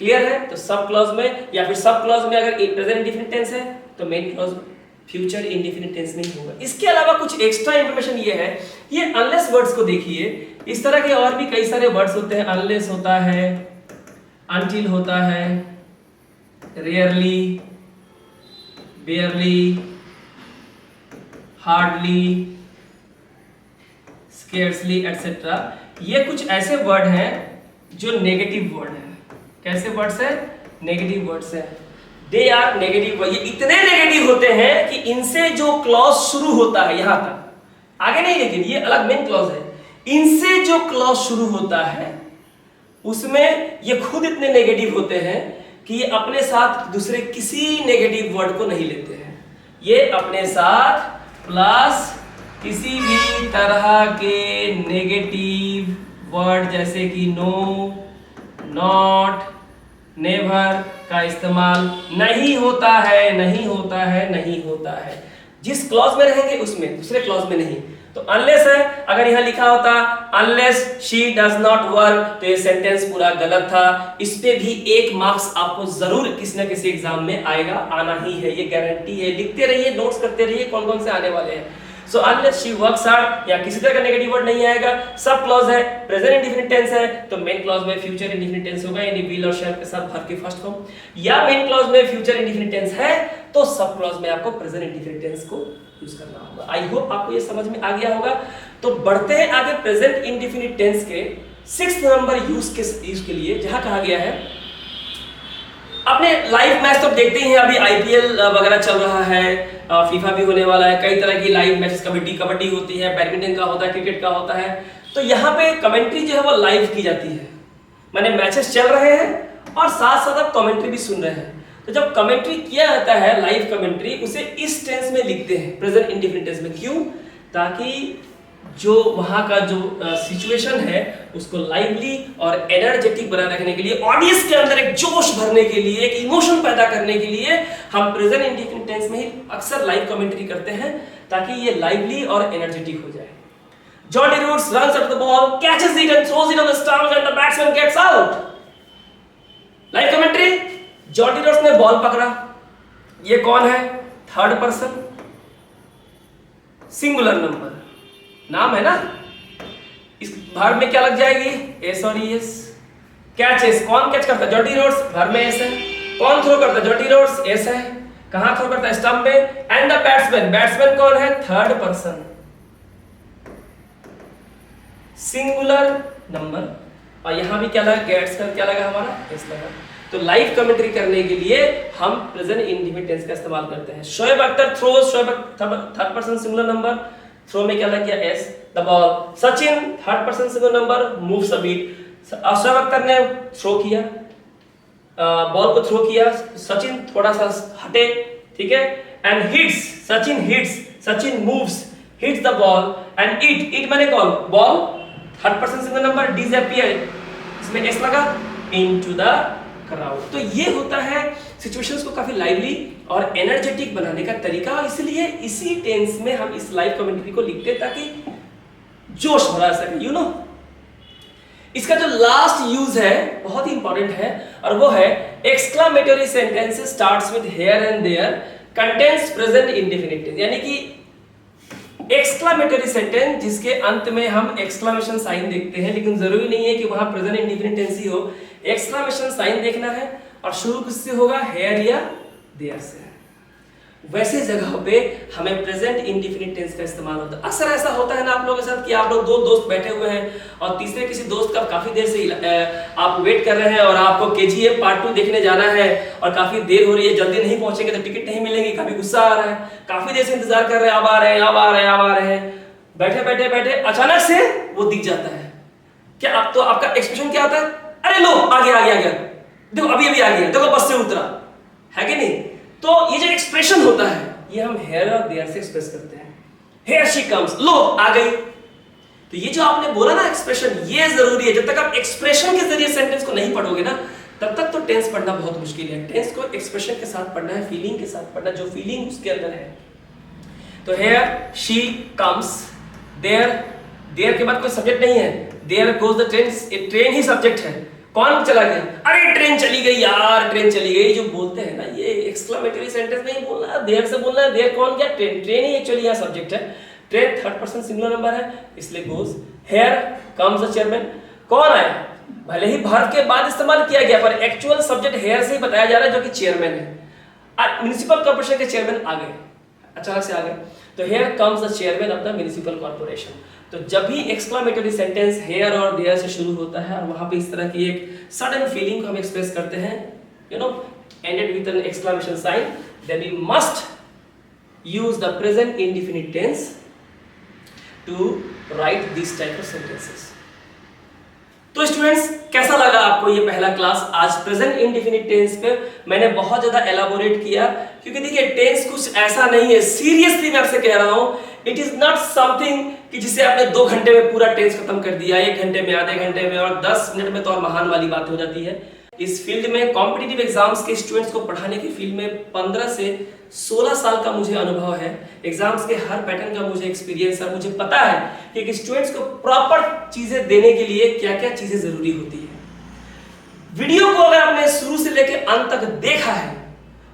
क्लियर है? तो सब क्लॉज में या फिर सब क्लॉज में अगर प्रेजेंट इंडेफिनिट टेंस है तो main clause future indefinite tense नहीं होगा। इसके अलावा कुछ एक्स्ट्रा इंफॉर्मेशन ये है, ये अनलेस वर्ड्स को देखिए, इस तरह के और भी कई सारे वर्ड्स होते हैं। अनलेस होता है, अनटिल होता है, रेयरली, बेयरली, हार्डली, स्केर्सली एटसेट्रा। ये कुछ ऐसे वर्ड हैं जो नेगेटिव वर्ड हैं। कैसे वर्ड्स हैं? नेगेटिव वर्ड्स हैं। They are negative. ये इतने नेगेटिव होते हैं कि इनसे जो क्लॉज शुरू होता है यहां तक, आगे नहीं, लेकिन ये अलग मेन क्लॉज है, इनसे जो क्लॉज शुरू होता है उसमें ये खुद इतने नेगेटिव होते हैं कि ये अपने साथ दूसरे किसी नेगेटिव वर्ड को नहीं लेते हैं। ये अपने साथ प्लस किसी भी तरह के नेगेटिव वर्ड जैसे कि नो, नॉट, नेवर का इस्तेमाल नहीं होता है, नहीं होता है, नहीं होता है। जिस क्लॉज में रहेंगे उसमें, दूसरे क्लॉज में नहीं। तो अनलेस है, अगर यहां लिखा होता unless she does not work तो ये सेंटेंस पूरा गलत था। इस पे भी 1 मार्क्स आपको जरूर किसी ना किसी एग्जाम में आएगा, आना ही है, ये गारंटी है। लिखते रहिए, नोट्स करते रहिए कौन कौन से आने वाले हैं। So unless she works hard या किसी तरह का नेगेटिव वर्ड नहीं आएगा। सब क्लॉज है, प्रेजेंट इंडेफिनिट टेंस है तो मेन क्लॉज में फ्यूचर इंडेफिनिट टेंस होगा, यानी विल और शैल के साथ वर्ब की फर्स्ट फॉर्म। या मेन क्लॉज में फ्यूचर इंडेफिनिट टेंस है तो सब क्लॉज में आपको प्रेजेंट इंडेफिनिट टेंस को यूज करना होगा। आई होप आपको ये समझ में आ गया होगा। तो बढ़ते हैं आगे प्रेजेंट इंडेफिनिट टेंस के 6th नंबर यूज के लिए, जहां कहा गया है अपने लाइव मैच तो देखते ही हैं, अभी आईपीएल वगैरह चल रहा है, फीफा भी होने वाला है, कई तरह की लाइव मैचेस, कबड्डी होती है, बैडमिंटन का होता है, क्रिकेट का होता है। तो यहाँ पे कमेंट्री जो है वो लाइव की जाती है, माने मैचेस चल रहे हैं और साथ साथ आप कमेंट्री भी सुन रहे हैं। तो जब कमेंट्री किया जाता है, लाइव कमेंट्री, उसे इस टेंस में लिखते हैं, प्रेजेंट इंडेफिनिट टेंस में। क्यों? ताकि जो वहां का जो सिचुएशन है उसको लाइवली और एनर्जेटिक बनाए रखने के लिए, ऑडियंस के अंदर एक जोश भरने के लिए, एक इमोशन पैदा करने के लिए हम प्रेजेंट इंडेफिनिट टेंस में ही अक्सर लाइव कमेंट्री करते हैं, ताकि ये लाइवली और एनर्जेटिक हो जाए। Johnny Roots runs up the ball, catches it and throws it on the stumps and the batsman gets out. Live commentary, Johnny Roots ने बॉल पकड़ा, ये कौन है? थर्ड पर्सन सिंगुलर नंबर, नाम है ना, इस वर्ब में क्या लग जाएगी? एस और ईएस। कैचेस, कौन कैच करता है? जॉनी रूट्स, वर्ब में एस है। कौन थ्रो करता है? जॉनी रूट्स, एस है। कहां थ्रो करता है? स्टंप पे। एंड द बैट्समैन, बैट्समैन कौन है? Third person singular number. और यहां भी क्या लगा? गेट्स का क्या लगा हमारा? एस लगा। तो लाइव कमेंट्री करने के लिए हम प्रेजेंट इंडेफिनिट टेंस का इस्तेमाल करते हैं। Shoaib Akhtar throws, Shoaib third person singular number, throw में क्या लग गया? S. The ball, Sachin third person singular number, moves a beat. Shoaib Akhtar ने थ्रो किया, बॉल को थ्रो किया, सचिन थोड़ा सा हटे, ठीक है, and hits, Sachin hits, Sachin moves, hits the ball and it माने कौन? Ball, third person singular number, disappear, इसमें एस लगा, इनटू द क्राउड। तो ये होता है सिचुएशंस को काफी लाइवली और एनर्जेटिक बनाने का तरीका, और इसलिए इसी टेंस में हम इस लाइव कमेंट्री को लिखते हैं ताकि जोश भरा सके, यू नो। इसका जो लास्ट यूज है बहुत ही इंपॉर्टेंट है, और वो है exclamatory sentences starts with here and there contains present indefinite tense. यानी कि एक्सक्लामेटरी सेंटेंस जिसके अंत में हम एक्सक्लामेशन साइन देखते हैं, लेकिन जरूरी नहीं है कि वहां प्रेजेंट इंडेफिनिट टेंस ही हो। एक्सक्लामेशन साइन देखना है और शुरू किससे होगा? हेयर या देयर से। वैसे जगह पे हमें प्रेजेंट इंडेफिनिट टेंस का इस्तेमाल होता है। अक्सर ऐसा होता है ना आप लोगों के साथ कि आप लोग दो दोस्त बैठे हुए हैं और तीसरे किसी दोस्त का काफी देर से आप वेट कर रहे हैं और आपको KGF पार्ट 2 देखने जाना है और काफी देर हो रही है, जल्दी नहीं पहुंचेंगे तो टिकट नहीं मिलेंगी, काफी गुस्सा आ रहा है, काफी देर से इंतजार कर रहे हैं, अब आ रहे हैं, अब आ रहे हैं, अब आ रहे हैं, बैठे बैठे बैठे अचानक से वो दिख जाता है। क्या आप तो आपका एक्सप्रेशन क्या आता है? अरे लो आ गया आ गया आ गया, देखो अभी अभी आ गया, देखो बस से उतरा, है कि नहीं? तो ये जो एक्सप्रेशन होता है ये हम हेयर और देयर से एक्सप्रेस करते हैं। हेयर शी कम्स, लो आ गई। तो ये जो आपने बोला ना एक्सप्रेशन, ये जरूरी है। जब तक आप एक्सप्रेशन के जरिए सेंटेंस को नहीं पढ़ोगे ना तब तक तो टेंस पढ़ना बहुत मुश्किल है। टेंस को एक्सप्रेशन के साथ पढ़ना है, फीलिंग के साथ पढ़ना, जो फीलिंग उसके अंदर है। तो here she comes, there, there के बाद कोई सब्जेक्ट नहीं है, there goes the train, train ही सब्जेक्ट है। कौन चला गया? अरे ट्रेन चली गई यार, ट्रेन चली गई। जो बोलते हैं ना ये एक्सक्लेमेटरी सेंटेंस नहीं बोलना है, देयर से बोलना है। देयर कौन गया? ट्रेन, ट्रेन ही एक्चुअली यहाँ सब्जेक्ट है। Train third person singular number है इसलिए goes. Here comes the chairman, कौन आया? भले ही वर्ब के बाद इस्तेमाल किया गया पर एक्चुअल सब्जेक्ट हेयर से ही बताया जा रहा है जो कि चेयरमैन है। म्युनिसिपल कॉर्पोरेशन के चेयरमैन आ गए, अचानक से आ गए। तो here comes the chairman of the municipal corporation. तो जब भी एक्सक्लेमेटरी सेंटेंस हेयर और देयर से शुरू होता है और वहां पे इस तरह की एक सडन फीलिंग को हम एक्सप्रेस करते हैं, you know, ended with an exclamation sign, then we must use the present indefinite tense to write this type of sentences. तो स्टूडेंट्स कैसा लगा आपको ये पहला क्लास? आज प्रेजेंट इंडेफिनिट टेंस पे मैंने बहुत ज्यादा एलाबोरेट किया क्योंकि देखिए टेंस कुछ ऐसा नहीं है, सीरियसली मैं आपसे कह रहा हूं, इट इज नॉट समथिंग कि जिसे आपने 2 घंटे में पूरा टेंस खत्म कर दिया, 1 घंटे में, आधे घंटे में और 10 मिनट में तो और महान वाली बात हो जाती है। इस फील्ड में कॉम्पिटिटिव एग्जाम्स के स्टूडेंट्स को पढ़ाने की फील्ड में 15 से 16 साल का मुझे अनुभव है। एग्जाम्स के हर पैटर्न का मुझे एक्सपीरियंस है। मुझे पता है कि एक स्टूडेंट्स को प्रॉपर चीजें देने के लिए क्या क्या चीजें जरूरी होती है। वीडियो को अगर आपने शुरू से लेकर अंत तक देखा है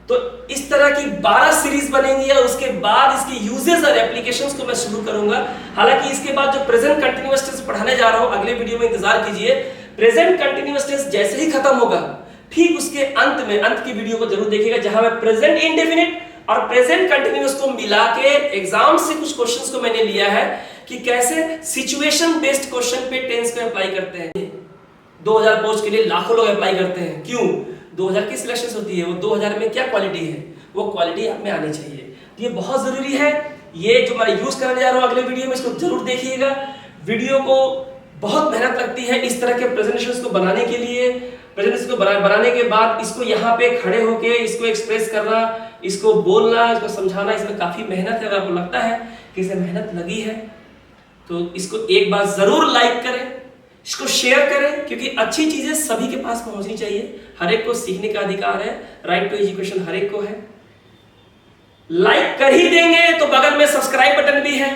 तो इस तरह की 12 सीरीज बनेंगी और उसके बाद इसके यूजेस और एप्लीकेशंस को मैं शुरू करूंगा। हालांकि इसके बाद जो प्रेजेंट कंटीन्यूअस टेंस पढ़ाने जा रहा हूं अगले वीडियो में इंतजार कीजिए। प्रेजेंट कंटीन्यूअस टेंस जैसे ही खत्म होगा ठीक उसके अंत में, अंत की वीडियो को जरूर देखिएगा जहां मैं प्रेजेंट इंडेफिनिट और प्रेजेंट कंटीन्यूअस को मिला के एग्जाम से कुछ क्वेश्चंस को मैंने लिया है कि कैसे सिचुएशन बेस्ड क्वेश्चन पे टेंस को अप्लाई करते हैं। 2000 पोस्ट के लिए लाखों लोग अप्लाई करते हैं, क्यों? 2000 की सिलेक्शन होती है, वो 2000 में क्या क्वालिटी है, वो क्वालिटी आप में आनी चाहिए। ये बहुत जरूरी है। ये जो मैं यूज करने जा रहा हूं अगले वीडियो में, इसको जरूर देखिएगा। वीडियो को बहुत मेहनत लगती है इस तरह के प्रेजेंटेशंस को बनाने के लिए। प्रेजेंटेशन को बनाने के बाद इसको यहाँ पे खड़े होके इसको एक्सप्रेस करना, इसको बोलना, इसको समझाना, इसमें काफी मेहनत है। अगर आपको लगता है कि इसे मेहनत लगी है तो इसको एक बार जरूर लाइक करें, इसको शेयर करें, क्योंकि अच्छी चीजें सभी के पास पहुंचनी चाहिए। हर एक को सीखने का अधिकार है, राइट टू एजुकेशन हर एक को है। लाइक कर ही देंगे तो बगल में सब्सक्राइब बटन भी है,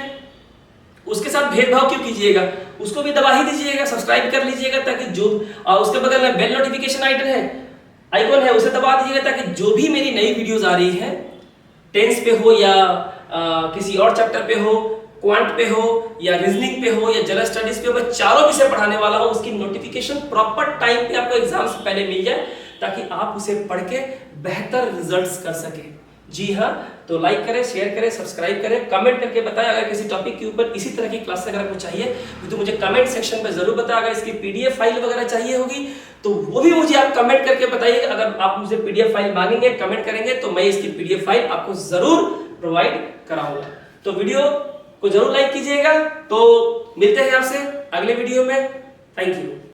उसके साथ भेदभाव क्यों कीजिएगा, उसको भी दबा ही दीजिएगा, सब्सक्राइब कर लीजिएगा ताकि जो, और उसके बगल में बेल नोटिफिकेशन आइकन है उसे दबा दीजिएगा ताकि जो भी मेरी नई वीडियोस आ रही है, टेंस पे हो या किसी और चैप्टर पे हो, क्वांट पे हो या रीजनिंग पे हो या जनरल स्टडीज पे हो, मैं चारों विषय पढ़ाने वाला हूं, उसकी नोटिफिकेशन प्रॉपर टाइम पे आपको एग्जाम से पहले मिल जाए ताकि आप उसे पढ़ के बेहतर रिजल्ट्स कर सके। जी हाँ, तो लाइक करें, शेयर करें, सब्सक्राइब करें, कमेंट करके बताएं अगर किसी टॉपिक के ऊपर इसी तरह की क्लास अगर आपको चाहिए तो मुझे कमेंट सेक्शन में जरूर बताएं। अगर इसकी पीडीएफ फाइल वगैरह चाहिए होगी तो वो भी मुझे आप कमेंट करके बताइएगा। अगर आप मुझे पीडीएफ फाइल मांगेंगे, कमेंट करेंगे तो मैं इसकी पीडीएफ फाइल आपको जरूर प्रोवाइड कराऊंगा। तो वीडियो को जरूर लाइक कीजिएगा। तो मिलते हैं आपसे अगले वीडियो में। Thank you.